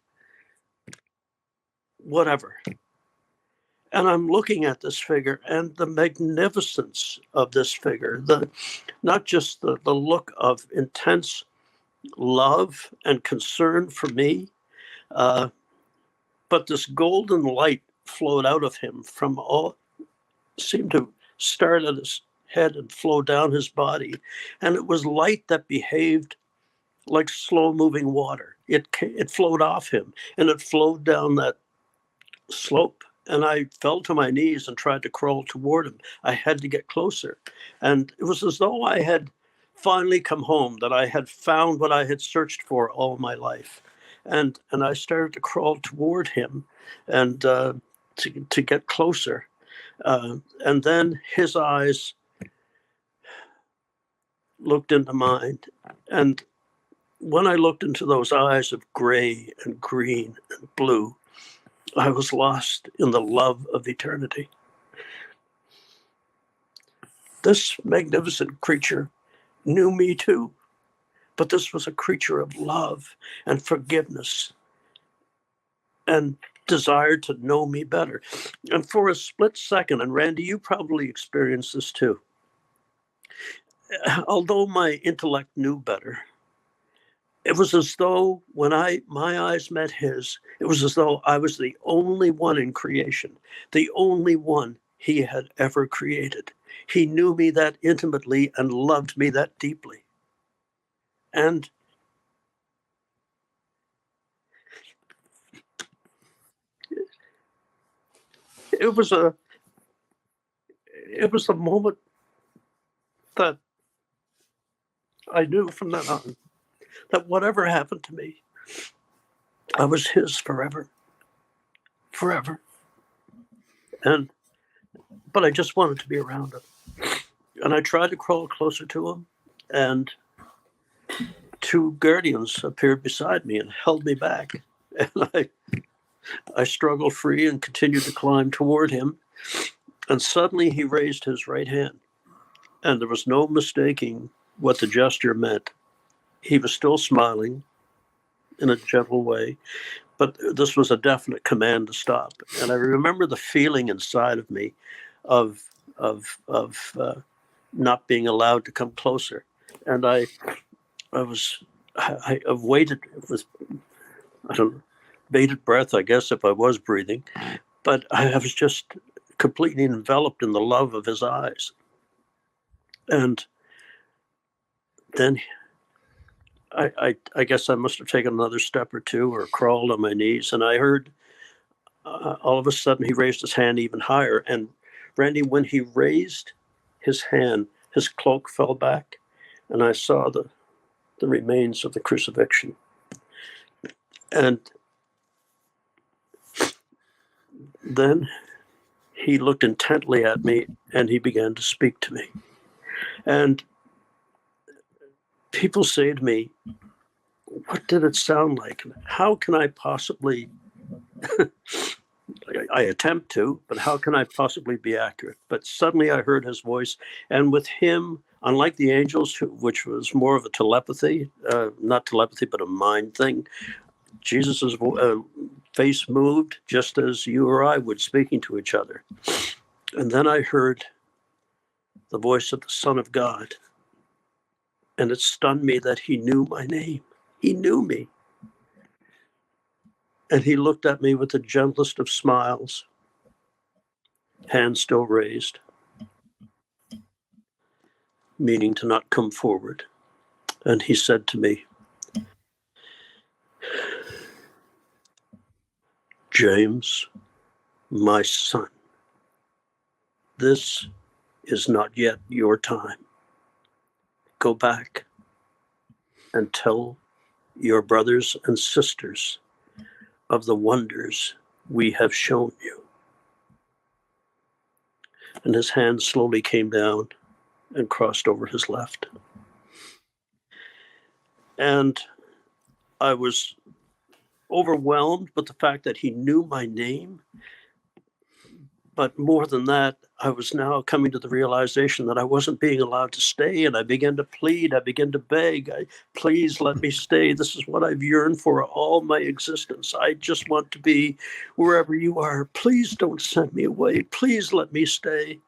whatever. And I'm looking at this figure and the magnificence of this figure, not just the look of intense love and concern for me, but this golden light flowed out of him from seemed to start at his head and flow down his body. And it was light that behaved like slow moving water. It flowed off him, and it flowed down that slope. And I fell to my knees and tried to crawl toward him. I had to get closer. And it was as though I had finally come home, that I had found what I had searched for all my life. And I started to crawl toward him and to get closer. And then his eyes looked into mine. And when I looked into those eyes of gray and green and blue, I was lost in the love of eternity. This magnificent creature knew me too, but this was a creature of love and forgiveness and desired to know me better. And for a split second, and Randy, you probably experienced this too, although my intellect knew better, it was as though when my eyes met his, it was as though I was the only one in creation, the only one he had ever created. He knew me that intimately and loved me that deeply. And it was a moment that I knew from then on that whatever happened to me, I was his forever, forever. But I just wanted to be around him. And I tried to crawl closer to him, and two guardians appeared beside me and held me back. And I struggled free and continued to climb toward him. And suddenly he raised his right hand, and there was no mistaking what the gesture meant. He was still smiling in a gentle way, but this was a definite command to stop. And I remember the feeling inside of me of not being allowed to come closer. And I waited with, I don't know, bated breath, I guess, if I was breathing, but I was just completely enveloped in the love of his eyes. And then I guess I must have taken another step or two or crawled on my knees, and I heard all of a sudden he raised his hand even higher. And Randy, when he raised his hand, his cloak fell back, and I saw the remains of the crucifixion. And then he looked intently at me, and he began to speak to me. And people say to me, what did it sound like? How can I possibly, I attempt to, but how can I possibly be accurate? But suddenly I heard his voice, and with him, unlike the angels, which was more of a telepathy, not telepathy, but a mind thing, Jesus's face moved just as you or I would, speaking to each other. And then I heard the voice of the Son of God, and it stunned me that he knew my name. He knew me. And he looked at me with the gentlest of smiles, hand still raised, meaning to not come forward. And he said to me, James, my son, this is not yet your time. Go back and tell your brothers and sisters of the wonders we have shown you. And his hand slowly came down and crossed over his left. And I was overwhelmed with the fact that he knew my name. But more than that, I was now coming to the realization that I wasn't being allowed to stay. And I began to plead. I began to beg. Please let me stay. This is what I've yearned for all my existence. I just want to be wherever you are. Please don't send me away. Please let me stay.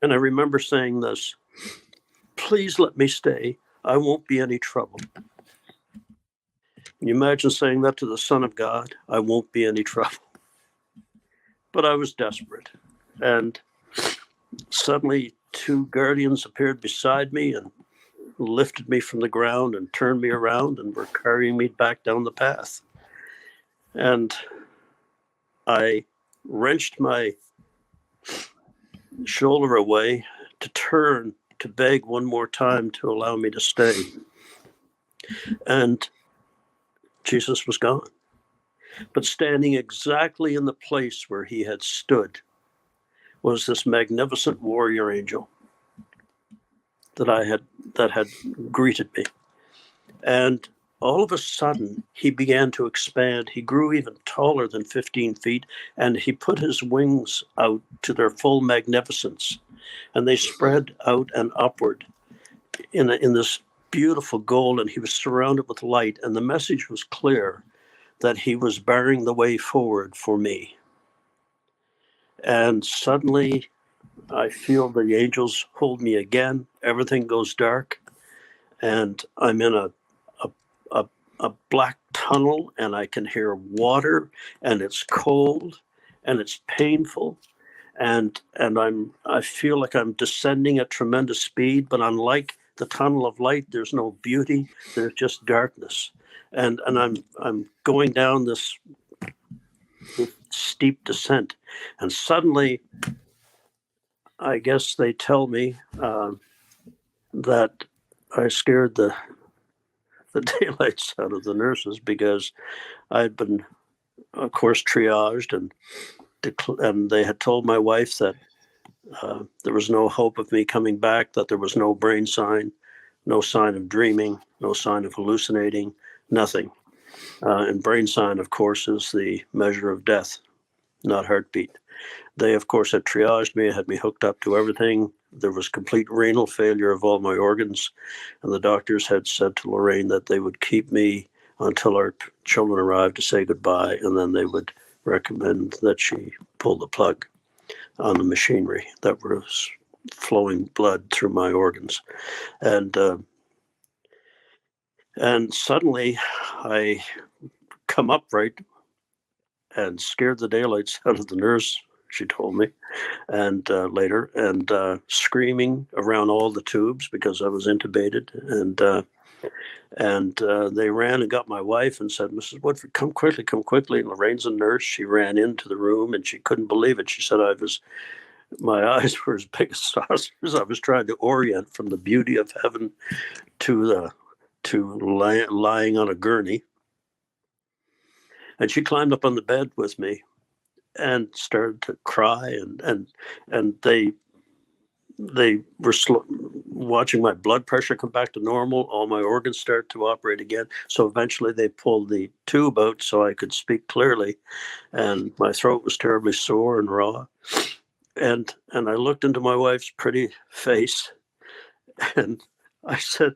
And I remember saying this, please let me stay. I won't be any trouble. Can you imagine saying that to the Son of God? I won't be any trouble. But I was desperate. And suddenly two guardians appeared beside me and lifted me from the ground and turned me around and were carrying me back down the path. And I wrenched my shoulder away to turn to beg one more time to allow me to stay. And Jesus was gone. But standing exactly in the place where he had stood was this magnificent warrior angel that had greeted me. And all of a sudden, he began to expand. He grew even taller than 15 feet, and he put his wings out to their full magnificence. And they spread out and upward in this beautiful gold, and he was surrounded with light. And the message was clear that he was barring the way forward for me. And suddenly, I feel the angels hold me again. Everything goes dark, and I'm in a black tunnel, and I can hear water, and it's cold, and it's painful, and I feel like I'm descending at tremendous speed. But unlike the tunnel of light, there's no beauty. There's just darkness, and I'm going down this steep descent, And suddenly, I guess they tell me that I scared the daylights out of the nurses because I had been, of course, triaged, and they had told my wife that there was no hope of me coming back, that there was no brain sign, no sign of dreaming, no sign of hallucinating, nothing. And brain sign, of course, is the measure of death, not heartbeat. They, of course, had triaged me, had me hooked up to everything. There was complete renal failure of all my organs. And the doctors had said to Lorraine that they would keep me until our children arrived to say goodbye, and then they would recommend that she pull the plug on the machinery that was flowing blood through my organs. And suddenly I come upright and scared the daylights out of the nurse, she told me, and later, and screaming around all the tubes because I was intubated. And they ran and got my wife and said, "Mrs. Woodford, come quickly, come quickly." And Lorraine's a nurse. She ran into the room and she couldn't believe it. She said, my eyes were as big as saucers. I was trying to orient from the beauty of heaven to lying on a gurney. And she climbed up on the bed with me and started to cry, and they were watching my blood pressure come back to normal. All my organs start to operate again. So eventually they pulled the tube out so I could speak clearly, and my throat was terribly sore and raw. And I looked into my wife's pretty face, and I said,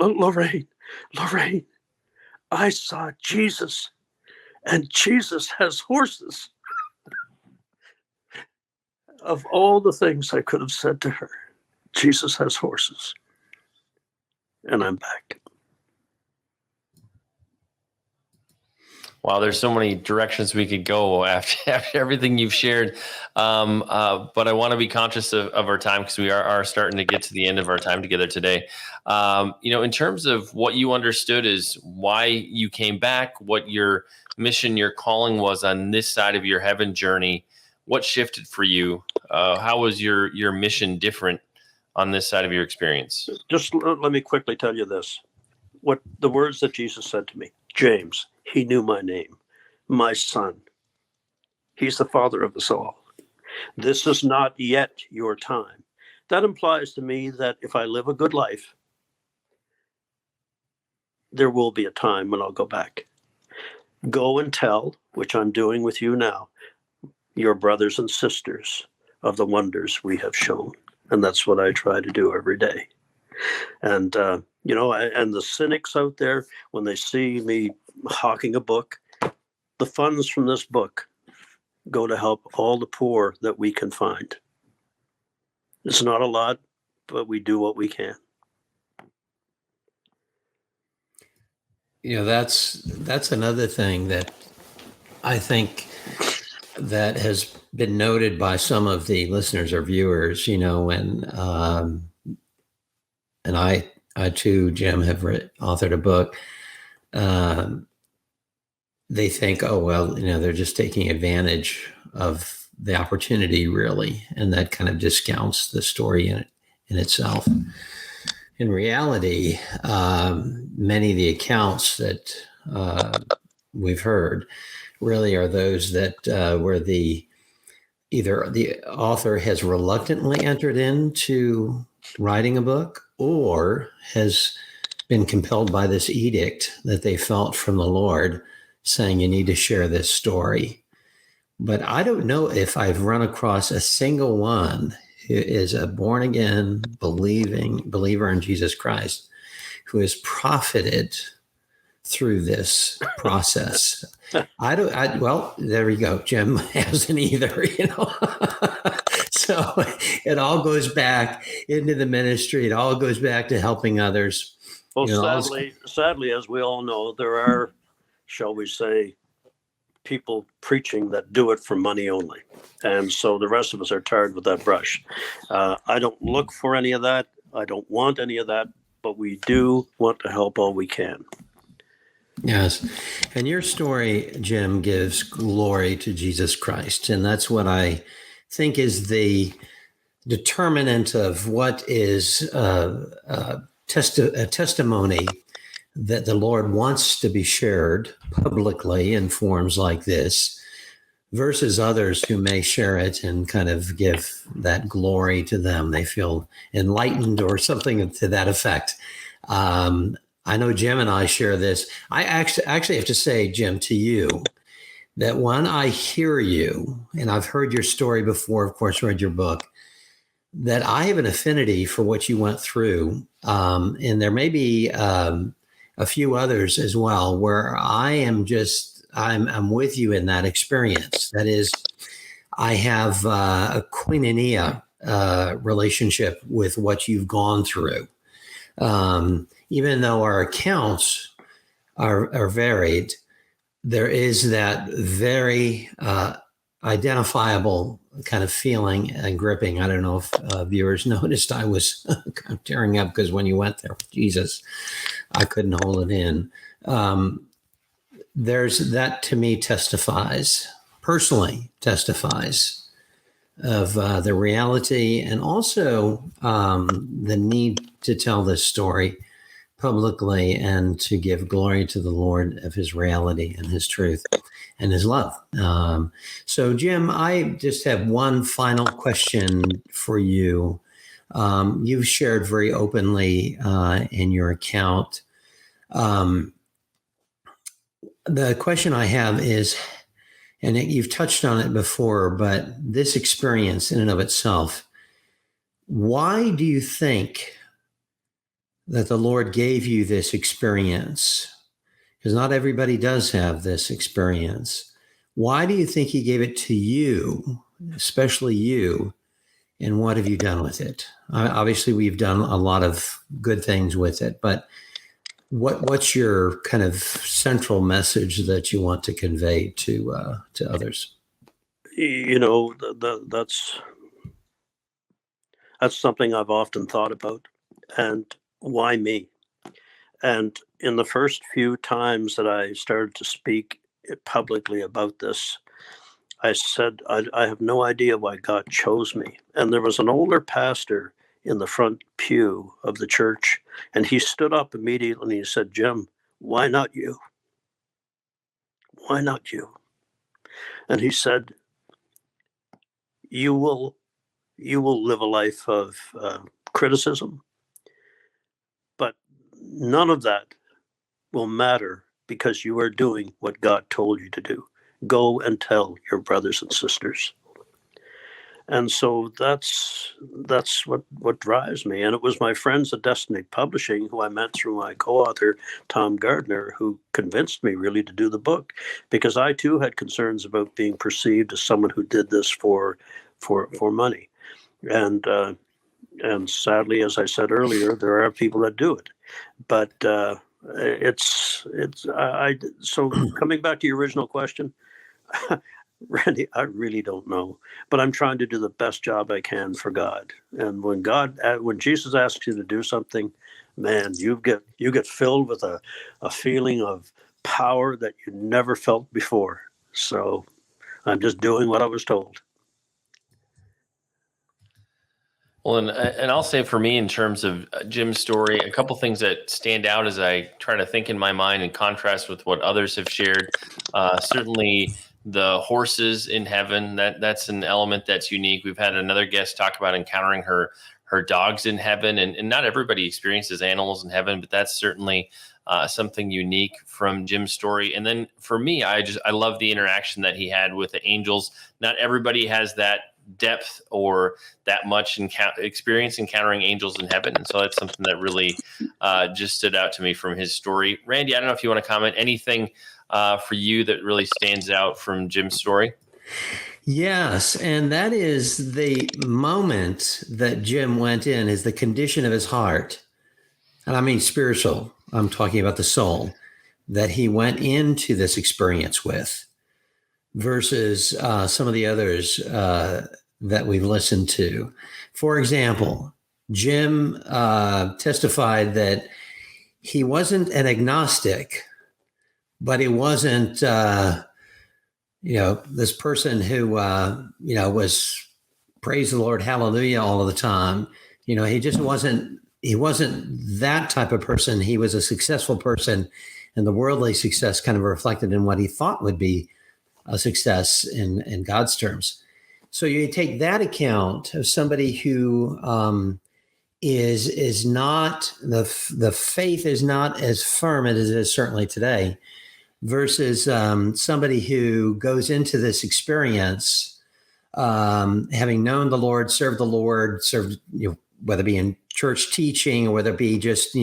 Lorraine, I saw Jesus, and Jesus has horses." Of all the things I could have said to her, Jesus has horses. And I'm back. Wow, there's so many directions we could go after everything you've shared. But I want to be conscious of our time because we are starting to get to the end of our time together today. In terms of what you understood is why you came back, what your mission, your calling was on this side of your heaven journey, what shifted for you? How was your mission different on this side of your experience? Just let me quickly tell you this. What the words that Jesus said to me, James, he knew my name, my son. He's the father of us all. This is not yet your time. That implies to me that if I live a good life, there will be a time when I'll go back. Go and tell, which I'm doing with you now, your brothers and sisters of the wonders we have shown. And that's what I try to do every day. And, and the cynics out there, when they see me hawking a book, the funds from this book go to help all the poor that we can find. It's not a lot, but we do what we can. That's another thing that I think that has been noted by some of the listeners or viewers, and I too, Jim, have authored a book. They think, oh, well, they're just taking advantage of the opportunity, really. And that kind of discounts the story in itself. In reality, many of the accounts that we've heard really are those that where either the author has reluctantly entered into writing a book or has been compelled by this edict that they felt from the Lord saying, you need to share this story. But I don't know if I've run across a single one who is a born again believer in Jesus Christ who has profited through this process. Well, there you go. Jim hasn't either, So it all goes back into the ministry. It all goes back to helping others. Well, sadly, as we all know, there are, shall we say, people preaching that do it for money only. And so the rest of us are tarred with that brush. I don't look for any of that. I don't want any of that, but we do want to help all we can. Yes. And your story, Jim, gives glory to Jesus Christ. And that's what I think is the determinant of what is a testimony that the Lord wants to be shared publicly in forms like this versus others who may share it and kind of give that glory to them. They feel enlightened or something to that effect. I know Jim and I share this. I actually have to say, Jim, to you, that when I hear you, and I've heard your story before, of course, read your book, that I have an affinity for what you went through. And there may be a few others as well, where I'm with you in that experience. That is, I have a koinonia relationship with what you've gone through. Even though our accounts are varied, there is that very identifiable kind of feeling and gripping. I don't know if viewers noticed I was kind of tearing up because when you went there with Jesus, I couldn't hold it in. There's that, to me, personally testifies of the reality and also the need to tell this story publicly and to give glory to the Lord of his reality and his truth and his love. So, Jim, I just have one final question for you. You've shared very openly in your account. The question I have is, and you've touched on it before, but this experience in and of itself, why do you think that the Lord gave you this experience? Because not everybody does have this experience. Why do you think he gave it to you, especially you, and what have you done with it? Obviously, we've done a lot of good things with it, but what's your kind of central message that you want to convey to others? That's something I've often thought about. And why me? And in the first few times that I started to speak publicly about this, I said, I have no idea why God chose me. And there was an older pastor in the front pew of the church, and he stood up immediately and he said, Jim, why not you? Why not you? And he said, you will live a life of criticism, but none of that will matter because you are doing what God told you to do. Go and tell your brothers and sisters. And so that's what drives me. And it was my friends at Destiny Publishing, who I met through my co-author, Tom Gardner, who convinced me really to do the book, because I too had concerns about being perceived as someone who did this for money. And sadly, as I said earlier, there are people that do it. But so coming back to your original question, Randy, I really don't know, but I'm trying to do the best job I can for God. And when Jesus asks you to do something, man, you get filled with a feeling of power that you never felt before. So I'm just doing what I was told. Well, and I'll say for me, in terms of Jim's story, a couple things that stand out as I try to think in my mind and contrast with what others have shared. Certainly, the horses in heaven, that's an element that's unique. We've had another guest talk about encountering her dogs in heaven, and not everybody experiences animals in heaven, but that's certainly something unique from Jim's story. And then for me, I love the interaction that he had with the angels. Not everybody has that depth or that much experience encountering angels in heaven, and so that's something that really just stood out to me from his story. Randy, I don't know if you want to comment anything for you that really stands out from Jim's story. Yes, and that is the moment that Jim went in, is the condition of his heart. And I mean spiritual. I'm talking about the soul that he went into this experience with versus some of the others that we've listened to. For example, Jim testified that he wasn't an agnostic, but he wasn't, this person who, was praise the Lord, hallelujah all of the time. He just wasn't that type of person. He was a successful person, and the worldly success kind of reflected in what he thought would be a success in God's terms. So you take that account of somebody who is not the faith is not as firm as it is certainly today, versus somebody who goes into this experience having known the Lord, served whether it be in church teaching or whether it be just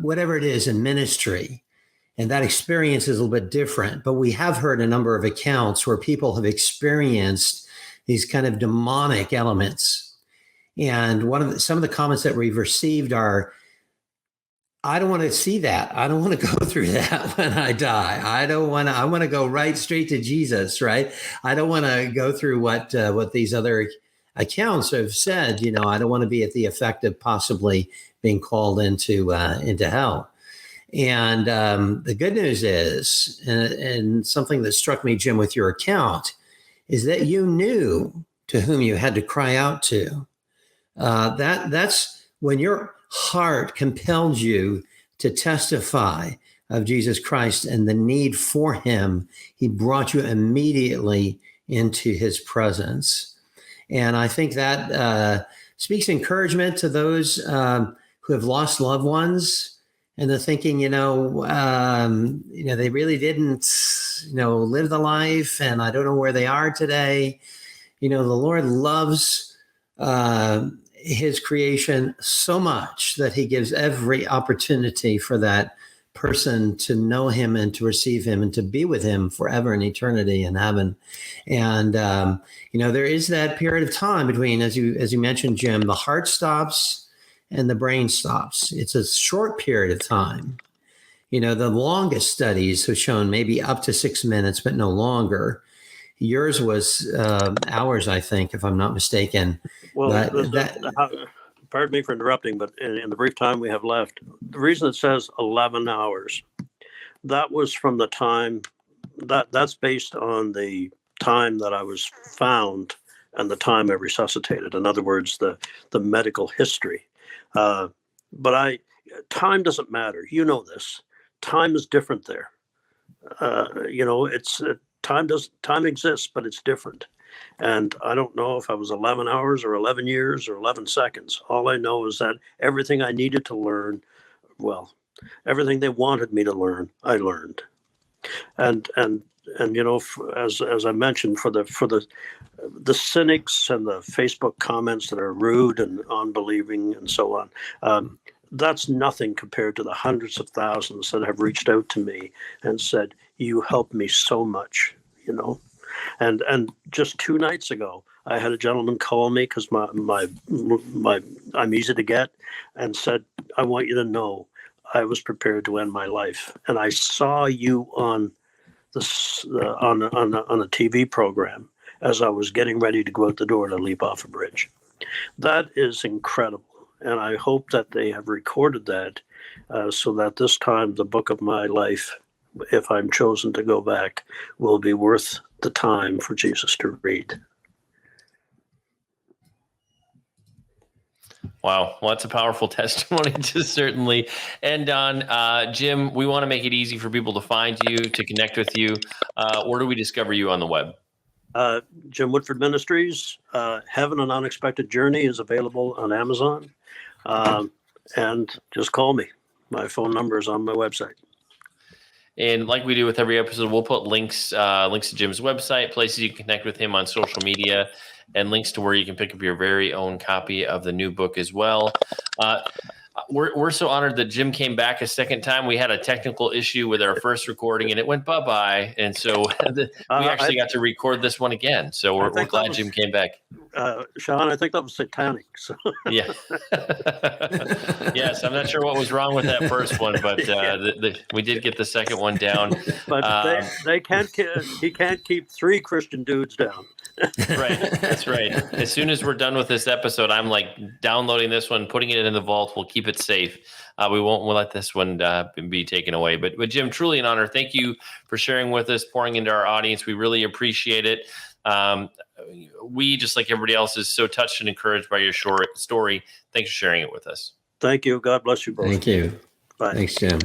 whatever it is in ministry. And that experience is a little bit different. But we have heard a number of accounts where people have experienced these kind of demonic elements. And some of the comments that we've received are, I don't want to see that. I don't want to go through that when I die. I want to go right straight to Jesus, right? I don't want to go through what these other accounts have said. I don't want to be at the effect of possibly being called into hell. And the good news is, and something that struck me, Jim, with your account, is that you knew to whom you had to cry out to. That's when your heart compelled you to testify of Jesus Christ and the need for him. He brought you immediately into his presence. And I think that speaks encouragement to those who have lost loved ones. And they're thinking, they really didn't, live the life, and I don't know where they are today. The Lord loves his creation so much that he gives every opportunity for that person to know him and to receive him and to be with him forever in eternity in heaven. And, there is that period of time between, as you mentioned, Jim, the heart stops and the brain stops. It's a short period of time. The longest studies have shown maybe up to 6 minutes, but no longer. Yours was hours, I think, if I'm not mistaken. Well, pardon me for interrupting, but in the brief time we have left, the reason it says 11 hours, that was from the time, that's based on the time that I was found and the time I resuscitated. In other words, the medical history. But time doesn't matter. This. Time is different there. It's time exists, but it's different. And I don't know if I was 11 hours or 11 years or 11 seconds. All I know is that everything I needed to learn, everything they wanted me to learn, I learned. And as I mentioned, for the cynics and the Facebook comments that are rude and unbelieving and so on, that's nothing compared to the hundreds of thousands that have reached out to me and said, "You helped me so much," And just 2 nights ago, I had a gentleman call me because I'm easy to get, and said, "I want you to know I was prepared to end my life, and I saw you on on a TV program as I was getting ready to go out the door to leap off a bridge." That is incredible, and I hope that they have recorded that so that this time the book of my life, if I'm chosen to go back, will be worth the time for Jesus to read. Wow. Well, that's a powerful testimony to certainly end on. Jim, we want to make it easy for people to find you, to connect with you. Where do we discover you on the web? Jim Woodford Ministries, Heaven, an Unexpected Journey is available on Amazon. And just call me. My phone number is on my website. And like we do with every episode, we'll put links to Jim's website, places you can connect with him on social media, and links to where you can pick up your very own copy of the new book as well. We're so honored that Jim came back a second time. We had a technical issue with our first recording, and it went bye-bye. And so we actually got to record this one again. So we're glad Jim came back. Sean, I think that was satanic. So. Yeah. Yes, I'm not sure what was wrong with that first one, but we did get the second one down. But they can't. He can't keep 3 Christian dudes down. Right. That's right. As soon as we're done with this episode, I'm like downloading this one, putting it in the vault. We'll keep it safe. We won't let this one be taken away. But Jim, truly an honor. Thank you for sharing with us, pouring into our audience. We really appreciate it. We, just like everybody else, is so touched and encouraged by your story. Thanks for sharing it with us. Thank you. God bless you both. Thank you. Bye. Thanks, Jim.